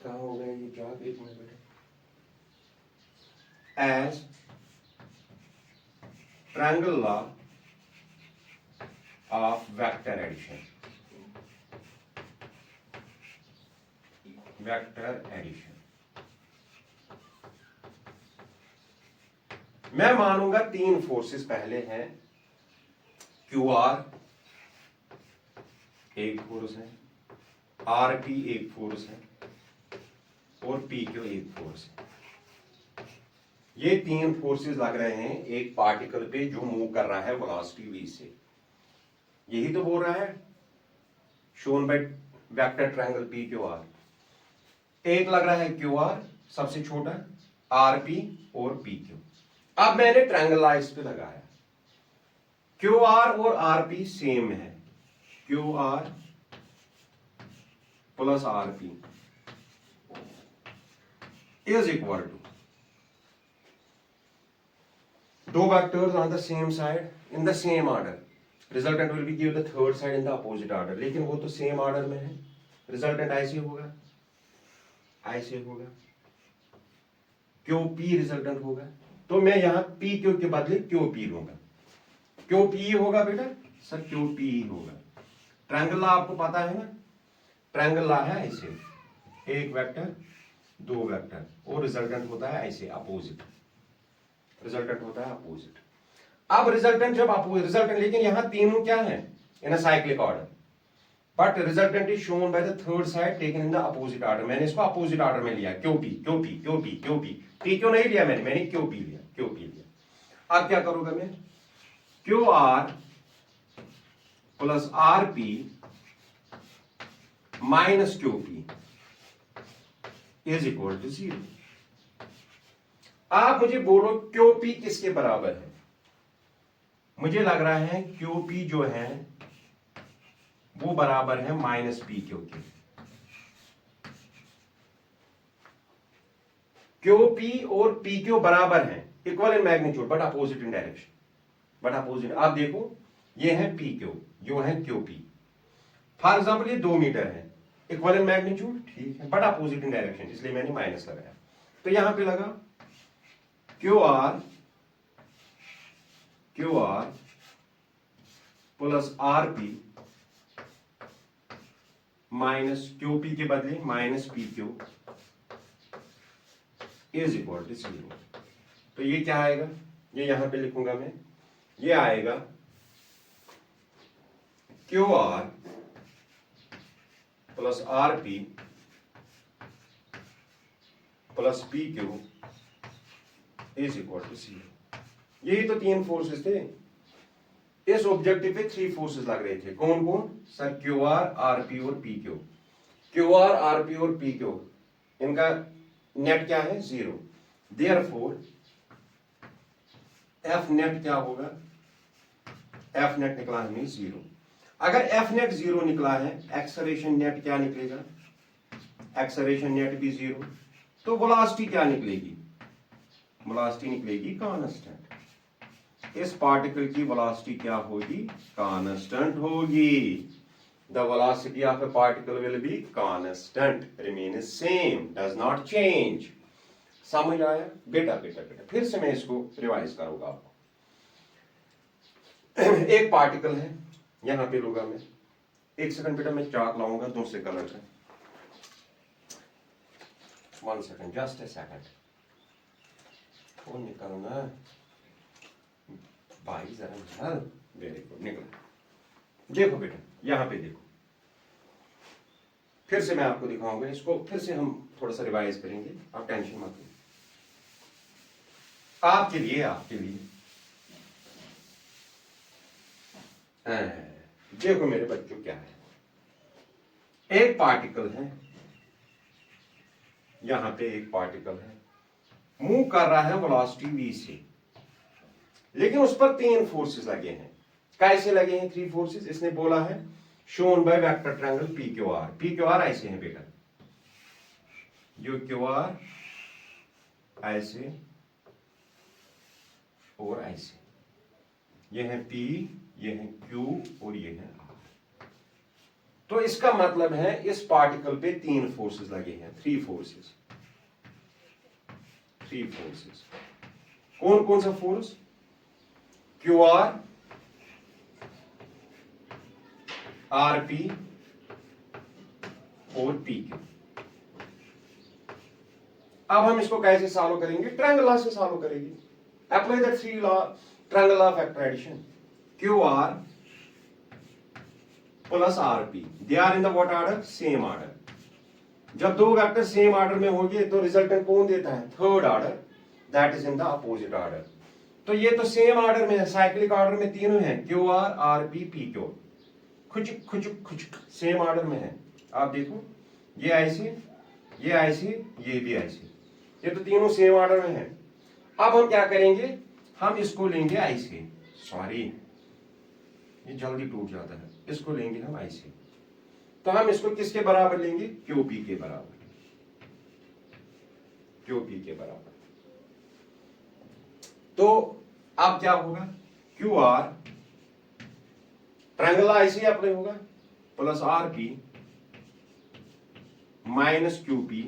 कहां हो गया ये जॉब? एक मिनट बेटा। As triangle law of vector addition, vector addition। मैं मानूंगा 3 फोर्सेस पहले हैं, QR एक फोर्स है, RT एक फोर्स है, और PQ एक फोर्स है। ये तीन फोर्सेस लग रहे हैं एक पार्टिकल पे जो मूव कर रहा है वेलोसिटी v से। यही तो बोल रहा है shown by vector triangle P Q R. एक लग रहा है क्यू आर सबसे छोटा, आर पी और पी क्यू। अब मैंने ट्रायंगल लाइन्स पे लगाया, क्यू आर और आर पी सेम है, Q R plus R P is equal to दो vectors on the same side in the same order, resultant will be give the third side in the opposite order। लेकिन वो तो सेम ऑर्डर में है, रिजल्टेंट ऐसे होगा, ऐसे होगा, क्यू पी रिजल्टेंट होगा। तो मैं यहां पी क्यू के बदले क्यू पी लूंगा। क्यू पी होगा बेटा, सर क्यू पी ही होगा। ट्रायंगल लॉ आपको पता है ना, ट्रायंगल लॉ है ऐसे, एक वेक्टर दो वेक्टर और रिजल्टेंट होता है ऐसे अपोजिट, रिजल्टेंट होता है अपोजिट। अब रिजल्टेंट जब अपोजिट रिजल्टेंट, लेकिन यहां तीनों क्या है in a cyclic order, but resultant is shown by the third side taken in the opposite order. मैंने इसको अपोजिट ऑर्डर में लिया, Q P Q P Q P Q P, P क्यों नहीं लिया मैंने क्यू पी लिया, क्यू पी लिया। अब क्या करूंगा मैं, Q R plus R P minus Q P is equal to 0। आप मुझे बोलो क्यू पी किसके बराबर है। मुझे लग रहा है क्यू पी जो है वो बराबर है माइनस पी क्यू के। क्यू पी और पी क्यू बराबर हैं, equal in magnitude but opposite in direction, but opposite. आप देखो ये है पी क्यू, जो है क्यू पी। फॉर एग्जाम्पल ये 2 मीटर है, इक्वल इन मैग्नीट्यूड ठीक है, बट अपोजिट इन डायरेक्शन, इसलिए मैंने माइनस लगाया। तो यहां पे लगा Q R plus R P minus Q P के बदले minus P Q is equal to 0। तो ये क्या आएगा, ये यहां पे लिखूंगा मैं, ये आएगा Q R plus R P plus P Q is equal to 0। यही तो तीन फोर्सेस थे। इस ऑब्जेक्टिव पे 3 फोर्सेस लग रहे थे, कौन कौन sir, Q R, R P और P Q. Q R, R P और पी क्यू, इनका नेट क्या है 0। देयरफॉर एफ नेट क्या होगा, एफ नेट निकला हमें 0। अगर एफ नेट 0 निकला है, एक्सेलरेशन नेट क्या निकलेगा, एक्सेलरेशन नेट भी 0। तो वेलोसिटी क्या निकलेगी, वेलोसिटी निकलेगी कांस्टेंट। इस पार्टिकल की वेलोसिटी क्या होगी, कांस्टेंट होगी। The velocity of A particle will be constant, remain same, does not change. समझ आया बेटा, बेटा बेटा फिर से मैं इसको रिवाइज करूंगा आपको। एक पार्टिकल है, यहां पे लूंगा मैं, एक सेकंड बेटा मैं चाक लाऊंगा दूसरे कलर का, 1 second, just a second. Phone निकालना भाई जरा, वेरी गुड निकला। देखो बेटा यहां पे देखो, फिर से मैं आपको दिखाऊंगा, इसको फिर से हम थोड़ा सा रिवाइज करेंगे, आप टेंशन मत लीजिए, आपके लिए, आपके लिए। देखो मेरे बच्चों क्या है, एक पार्टिकल है, यहां पे एक पार्टिकल है, मूव कर रहा है वेलोसिटी v से, लेकिन उस पर 3 फोर्सेस लगे हैं। कैसे लगे हैं 3 फोर्सेस, इसने बोला है shown by vector triangle P Q are. P Q are ऐसे है बेटा, जो क्यू आर ऐसे और ऐसे, ये है P, ये है Q और ये है R। तो इसका मतलब है इस पार्टिकल पे 3 फोर्सेस लगे हैं, 3 फोर्सेस, 3 फोर्सेस। कौन कौन सा force, Q R, R P और पी क्यू। अब हम इसको कैसे सॉल्व करेंगे, ट्रायंगल लॉ से सॉल्व करेंगे। Apply that 3 law, triangle law of vector addition. Q R plus R P, they are in the what order, same order. जब दो वेक्टर सेम ऑर्डर में होंगे तो रिजल्टेंट कौन देता है, third order. That is in the opposite order. तो ये तो सेम ऑर्डर में है, साइक्लिक ऑर्डर में तीनों हैं, Q R R P P Q, खुचक खुचक खुचक सेम ऑर्डर में है। आप देखो ये ऐसे, ये ऐसे, ये भी ऐसे, ये तो तीनों सेम ऑर्डर में है। अब हम क्या करेंगे, हम इसको लेंगे ऐसे, सॉरी ये जल्दी टूट जाता है, इसको लेंगे हम ऐसे। तो हम इसको किसके बराबर लेंगे, क्यू पी के बराबर, क्यू पी के बराबर। तो अब क्या होगा, क्यू आर ट्रायंगल ऐसे अप्लाई होगा, plus R P minus Q P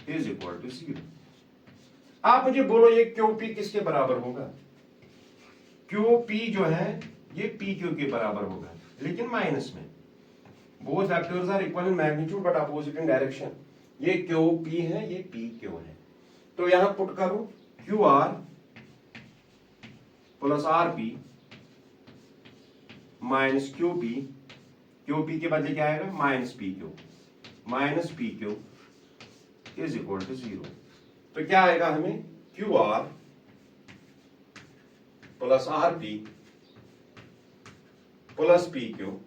is equal to 0। आप मुझे बोलो ये क्यू पी किसके बराबर होगा, क्यू पी जो है ये पी क्यू के बराबर होगा, लेकिन माइनस में। Both factors are equal in magnitude but opposite in direction. ये क्यू पी है, ये पी क्यू है। तो यहां पुट करो Q R plus R P minus Q P के बदले क्या आएगा, minus P Q is equal to 0। तो क्या आएगा हमें, Q R plus R P plus P Q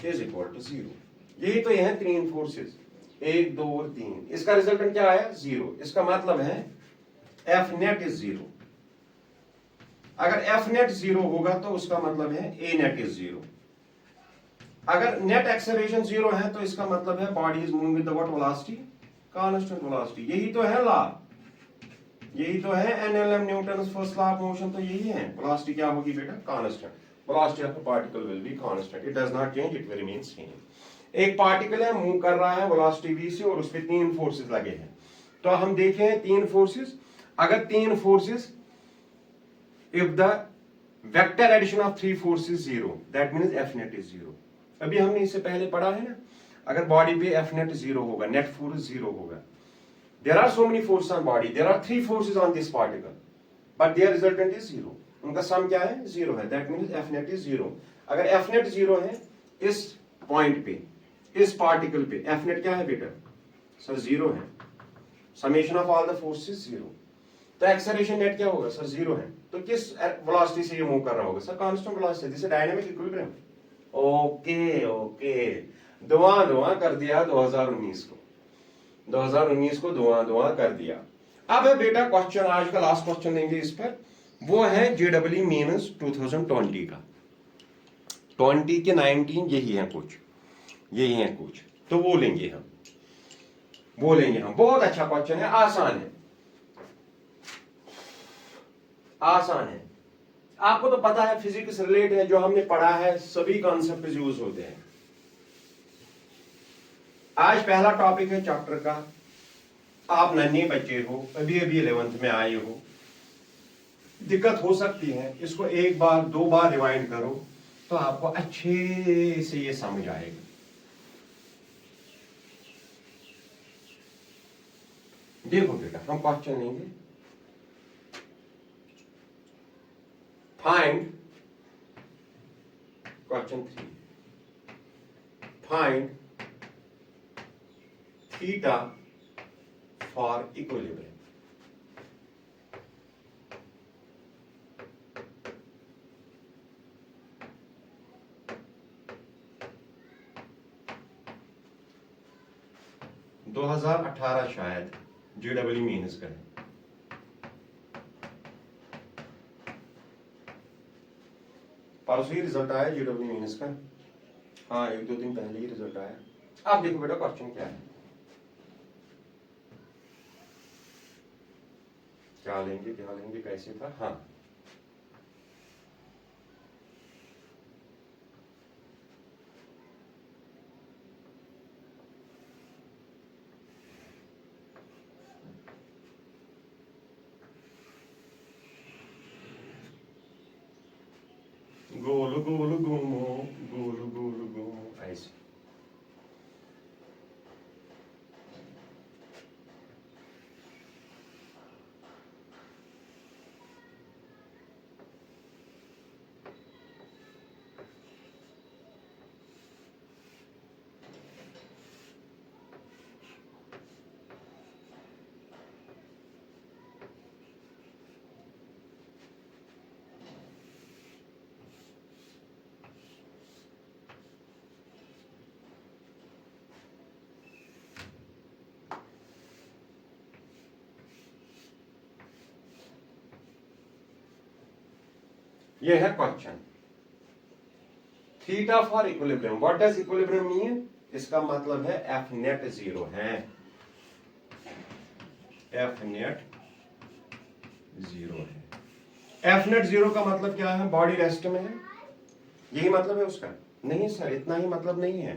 is equal to 0। यही तो है तीन फोर्सेस, 1 2 और 3। इसका रिजल्टेंट क्या आया, 0। इसका मतलब है एफ नेट इज 0। अगर एफ नेट 0 होगा तो उसका मतलब है ए नेट इज 0। अगर नेट एक्सेलरेशन 0 है तो इसका मतलब है body is moving with the what velocity, constant velocity. यही तो है लॉ, यही तो है NLM, Newton's first law of motion. तो यही है, वेलोसिटी क्या होगी बेटा, constant. Velocity of a particle will be constant, it does not change, it will remain same. एक पार्टिकल है, मूव कर रहा है वेलोसिटी v से, और उस पे 3 फोर्सेस लगे हैं। तो हम देखें 3 फोर्सेस, अगर 3 forces, if the vector addition of 3 forces 0, that means F net is 0। अभी हमने इससे पहले पढ़ा है ना, अगर बॉडी पे F net 0 होगा, नेट फोर्स 0 होगा। There are so many forces on body, there are 3 forces on this particle, but their resultant is 0। उनका सम क्या है, 0 है, that means F net is 0। अगर F net 0 है इस पॉइंट पे, इस पार्टिकल पे, F net क्या है बेटा, सर 0 है, summation of all the forces 0। तो एक्सेलरेशन नेट क्या होगा, सर 0 है। तो किस वेलोसिटी से ये मूव कर रहा होगा, sir constant velocity, this is dynamic equilibrium. Okay okay, धुआं धुआं कर दिया 2019 को, 2019 को धुआं धुआं कर दिया। अब है बेटा क्वेश्चन, आज का लास्ट क्वेश्चन लेंगे इस पर, वो है जेडब्ल्यू मीन्स 2020 का। 20 के 19 यही है कुछ, यही है कुछ, तो वो लेंगे हम, वो लेंगे हम। बहुत अच्छा क्वेश्चन है, आसान है, आसान है। आपको तो पता है फिजिक्स रिलेट है, जो हमने पढ़ा है सभी कॉन्सेप्ट यूज होते हैं। आज पहला टॉपिक है चैप्टर का। आप नन्हे बच्चे हो, अभी अभी 11th में आए हो, दिक्कत हो सकती है, इसको 1 बार 2 बार रिवाइंड करो तो आपको अच्छे से ये समझ आएगा। देखो बेटा, हम क्वेश्चन लेंगे, find question 3, find theta for equilibrium. दो 2018 शायद जेडब्ल्यू मीन्स का है। परसों ही रिजल्ट आया जेडब्ल्यू मीन्स का, हाँ 1-2 दिन पहले ही रिजल्ट आया। आप देखो बेटा क्वेश्चन क्या है, क्या लेंगे कैसे था, हाँ गोल गोल घूमो, गोल गोल घूमो, ऐसे। ये है question. Theta for equilibrium, what does equilibrium mean? इसका मतलब है एफ नेट 0 है, एफ नेट 0 है। एफ नेट 0 का मतलब क्या है? बॉडी रेस्ट में है, यही मतलब है उसका? नहीं सर, इतना ही मतलब नहीं है।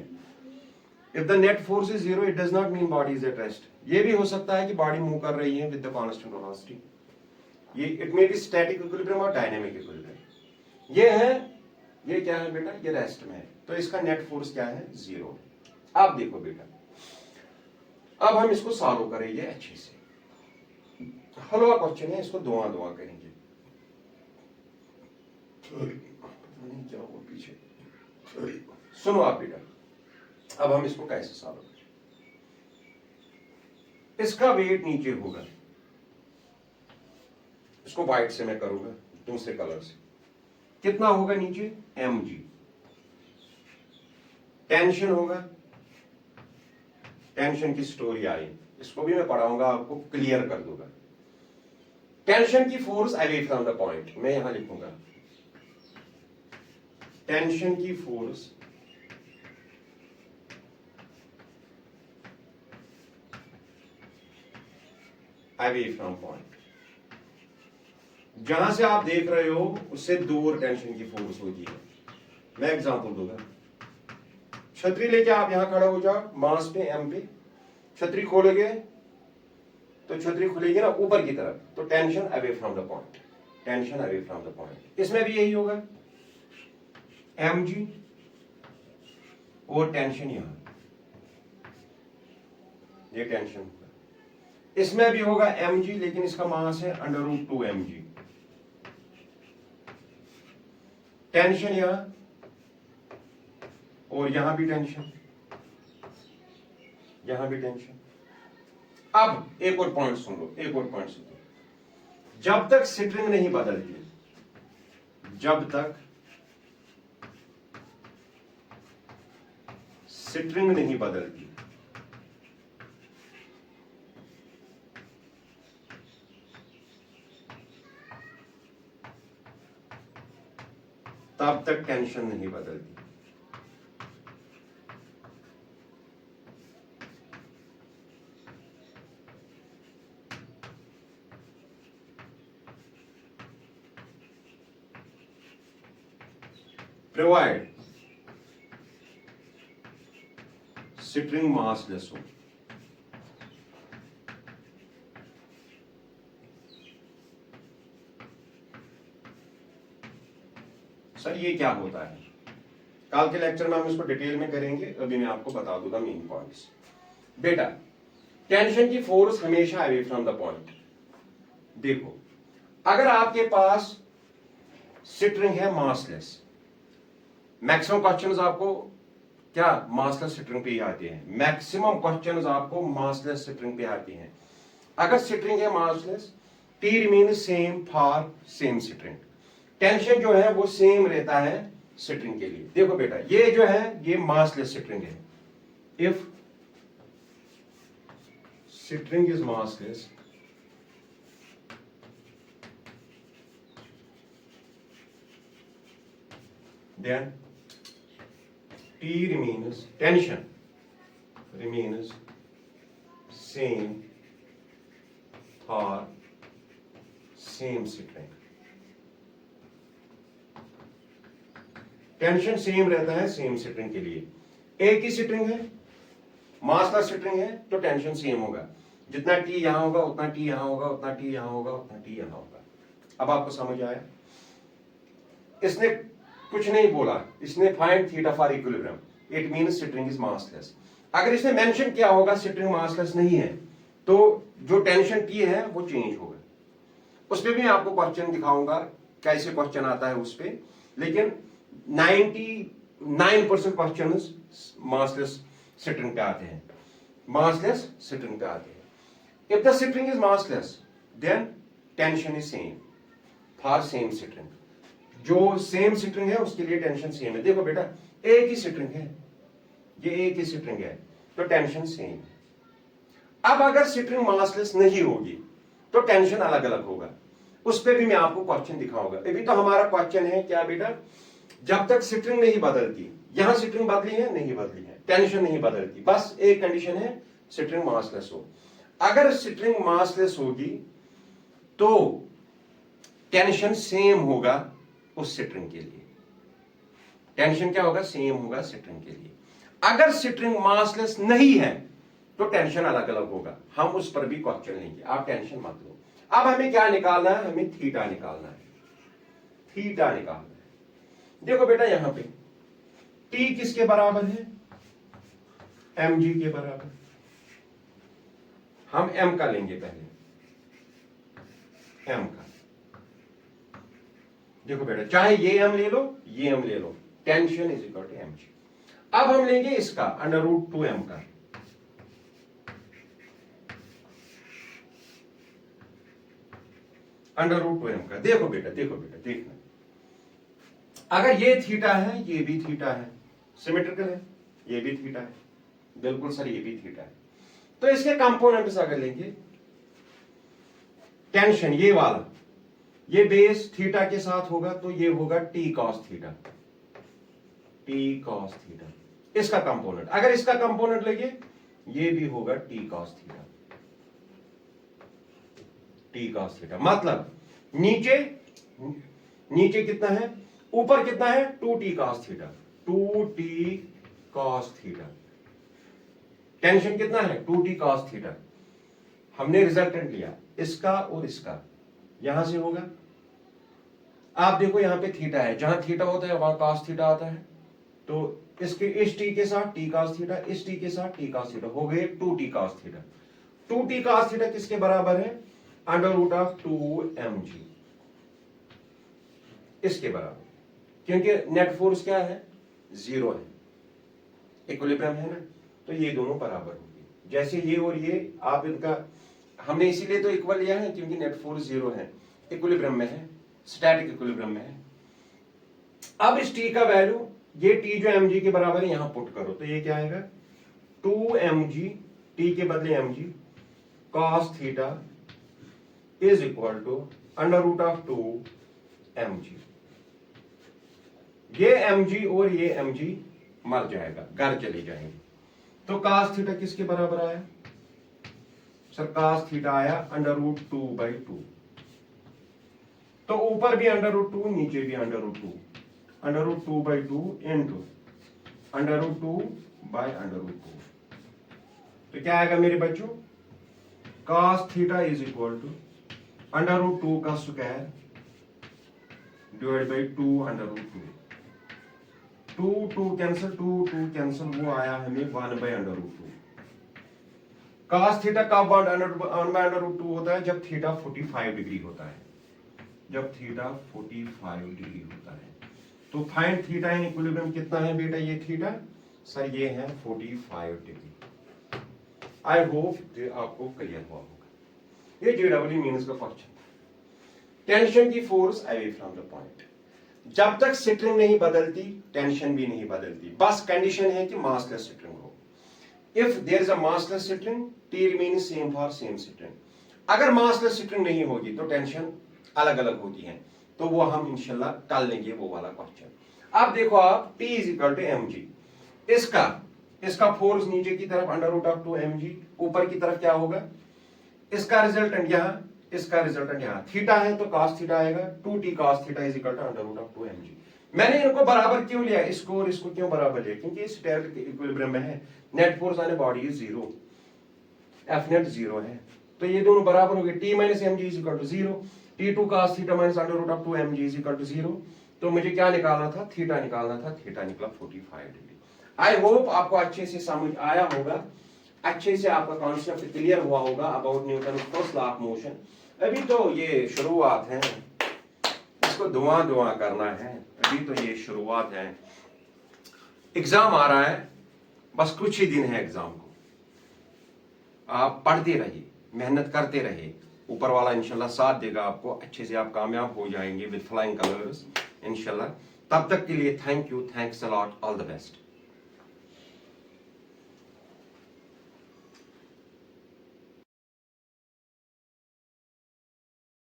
If the net force is 0 it does not mean body is at rest. ये भी हो सकता है कि बॉडी मूव कर रही है विद द कांस्टेंट वेलोसिटी, ये it may be static equilibrium और डायनेमिक इक्विलिब्रियम। ये है, ये क्या है बेटा? ये रेस्ट में है, तो इसका नेट फोर्स क्या है? 0। अब देखो बेटा, अब हम इसको सॉल्व करेंगे अच्छे से। हलवा क्वेश्चन है, इसको दुआ दुआ करेंगे। नहीं क्या हुआ पीछे, सुनो आप बेटा, अब हम इसको कैसे सॉल्व करें? इसका वेट नीचे होगा, इसको व्हाइट से मैं करूंगा, दूसरे कलर से। कितना होगा नीचे? mg। टेंशन होगा, टेंशन की स्टोरी आई, इसको भी मैं पढ़ाऊंगा, आपको क्लियर कर दूंगा। टेंशन की force away from the point, मैं यहां लिखूंगा टेंशन की फोर्स अवे फ्रॉम पॉइंट। जहां से आप देख रहे हो उससे दूर टेंशन की फोर्स होगी। मैं एग्जांपल दूंगा, छतरी लेके आप यहां खड़ा हो जाओ, मास पे एम पे, छतरी खोलोगे तो छतरी खुलेगी ना ऊपर की तरफ, तो tension away from the point, tension away from the point. इसमें भी यही होगा, mg और टेंशन यहां, ये टेंशन होगा। इसमें भी होगा mg, लेकिन इसका मास है √2 mg। टेंशन यहां और यहां भी टेंशन, यहां भी टेंशन। अब एक और पॉइंट सुन लो, एक और पॉइंट सुन लो। जब तक स्ट्रिंग नहीं बदलती, जब तक स्ट्रिंग नहीं बदलती, तब तक टेंशन नहीं बदलती। प्रोवाइड स्ट्रिंग मासलेस हो। सर ये क्या होता है? कल के लेक्चर में हम इसको डिटेल में करेंगे, अभी मैं आपको बता दूंगा मेन पॉइंट्स। बेटा, टेंशन की फोर्स हमेशा अवे फ्रॉम द पॉइंट। देखो, अगर आपके पास स्ट्रिंग है मासलेस, मैक्सिमम क्वेश्चंस आपको क्या मासलेस स्ट्रिंग पे ही आते हैं, मैक्सिमम क्वेश्चंस आपको मासलेस स्ट्रिंग पे आते हैं। अगर स्ट्रिंग है massless, T remain same for same string, tension जो है वो सेम रहता है स्ट्रिंग के लिए। देखो बेटा, ये जो है ये मासलेस स्ट्रिंग है। If string is massless, then T remains, tension remains same for same string। Tension same रहता है सेम स्ट्रिंग के लिए। एक ही स्ट्रिंग है, मासलेस स्ट्रिंग है, तो टेंशन सेम होगा। जितना टी यहां होगा उतना टी यहां होगा, उतना टी यहां होगा, उतना टी यहां होगा। अब आपको समझ आया? इसने कुछ नहीं बोला, इसने find theta for equilibrium, it means string is massless. अगर इसने मेंशन किया होगा स्ट्रिंग मासलेस नहीं है, तो जो टेंशन टी है वो चेंज होगा। उस पर भी मैं आपको क्वेश्चन दिखाऊंगा, कैसे क्वेश्चन आता है उस पर। लेकिन 99% क्वेश्चन मासलेस स्ट्रिंग पे आते हैं, मासलेस स्ट्रिंग पे आते हैं। If the string is massless, then tension is same for same string. जो सेम स्ट्रिंग है उसके लिए टेंशन सेम है। देखो बेटा, एक ही स्ट्रिंग है, ये एक ही स्ट्रिंग है, तो टेंशन सेम है। अब अगर स्ट्रिंग मासलेस नहीं होगी तो टेंशन अलग अलग होगा। उस पर भी मैं आपको क्वेश्चन दिखाऊंगा। अभी तो हमारा क्वेश्चन है क्या बेटा, जब तक स्ट्रिंग नहीं बदलती, यहां स्ट्रिंग बदली है नहीं बदली है, टेंशन नहीं बदलती, बस एक कंडीशन है स्ट्रिंग मासलेस हो। अगर स्ट्रिंग मासलेस होगी तो टेंशन सेम होगा उस स्ट्रिंग के लिए। टेंशन क्या होगा, सेम होगा स्ट्रिंग के लिए। अगर स्ट्रिंग मासलेस नहीं है तो टेंशन अलग अलग होगा, हम उस पर भी क्वेश्चन लेंगे, आप टेंशन मत लो। अब हमें क्या निकालना है, हमें थीटा निकालना है, थीटा निकालना है। देखो बेटा यहां पे टी किसके बराबर है, एम जी के बराबर। हम एम का लेंगे पहले, एम का। देखो बेटा चाहे ये एम ले लो ये एम ले लो, tension is equal to M G. अब हम लेंगे इसका अंडर रूट 2m का, अंडर रूट 2m का। देखो बेटा देखना, अगर ये थीटा है ये भी थीटा है, सिमेट्रिकल है, ये भी थीटा है, बिल्कुल सर ये भी थीटा है। तो इसके कंपोनेंट्स अगर लेंगे, टेंशन ये वाला, ये बेस थीटा के साथ होगा तो ये होगा T cos theta, T cos theta इसका कंपोनेंट। अगर इसका कंपोनेंट लेंगे ये भी होगा T cos theta, T cos theta. मतलब नीचे कितना है, ऊपर कितना है, 2t cos theta, 2t cos theta. Tension कितना है, 2t cos थीटा। हमने रिजल्टेंट लिया इसका और इसका, यहां से होगा। आप देखो यहां पे थीटा है, जहां थीटा होता है वहां cos थीटा आता है, तो इसके इस t के साथ t cos थीटा, इस t के साथ t cos थीटा, हो गए 2t cos theta. 2t cos theta किसके बराबर है, अंडर रूट ऑफ 2mg, इसके बराबर। क्योंकि नेट फोर्स क्या है, 0 है, इक्विलिब्रियम है ना, तो ये दोनों बराबर होंगे। जैसे ये और ये आप इनका, हमने इसीलिए तो इक्वल लिया है क्योंकि नेट फोर्स 0 है, इक्विलिब्रियम में है, स्टैटिक इक्विलिब्रियम में है। अब इस टी का वैल्यू, ये टी जो mg के बराबर है यहां पुट करो, तो ये क्या आएगा, 2mg, टी के बदले mg cos थीटा is equal to under root of 2mg। ये mg और ये mg मर जाएगा, घर चले जाएंगे। तो cos थीटा किसके बराबर आया सर, cos थीटा आया अंडर रूट 2/2। तो ऊपर भी अंडर रूट 2, नीचे भी under root 2, under root 2/2 into under root 2/√2। तो क्या आएगा मेरे बच्चों, cos थीटा is equal to under root 2 का square divide by 2 under root 2। 2 cancel, 2 cancel, वो आया हमें 1/√2। cos थीटा कब 1/√2 होता है, जब थीटा 45 डिग्री होता है, जब थीटा 45 डिग्री होता है। तो फाइंड थीटा इन इक्विलिब्रियम कितना है बेटा, ये थीटा सर ये है 45 डिग्री। आई होप आपको क्लियर हुआ होगा। ये जेडब्ल्यू मीन्स का क्वेश्चन। टेंशन की force away from the point, जब तक स्ट्रिंग नहीं बदलती टेंशन भी नहीं बदलती, बस कंडीशन है कि मासलेस स्ट्रिंग हो। If there is a massless string, T remains same for same string. अगर मासलेस स्ट्रिंग नहीं होगी तो टेंशन अलग अलग होती है, तो वो हम इंशाल्लाह कल लेंगे वो वाला क्वेश्चन। अब देखो आप T is equal to mg, इसका फोर्स नीचे की तरफ अंडर रूट ऑफ 2mg, ऊपर की तरफ क्या होगा, इसका रिजल्टेंट यहां, इसका रिजल्टेंट यहां, थीटा है तो cos थीटा आएगा, 2t cos थीटा is equal to under root of 2mg। मैंने इनको बराबर क्यों लिया, इसको और इसको क्यों बराबर लिया, क्योंकि इस स्टैटिक इक्विलिब्रियम में है, net force on a body is 0, F net 0 है, तो ये दोनों बराबर हो गए। T minus mg is equal to 0, T2 cos थीटा minus under root of 2mg is equal to 0। तो मुझे क्या निकालना था, थीटा निकालना था, थीटा निकला 45 डिग्री। आई होप आपको अच्छे से समझ आया होगा, अच्छे से आपका कॉन्सेप्ट क्लियर हुआ होगा about Newton first law of motion. अभी तो ये शुरुआत है, इसको धुआं करना है, अभी तो ये शुरुआत है। एग्जाम आ रहा है, बस कुछ ही दिन है एग्जाम को, आप पढ़ते रहिए, मेहनत करते रहिए, ऊपर वाला इंशाल्लाह साथ देगा आपको, अच्छे से आप कामयाब हो जाएंगे विद फ्लाइंग कलर्स इंशाल्लाह। तब तक के लिए thank you, thanks a lot, all the best.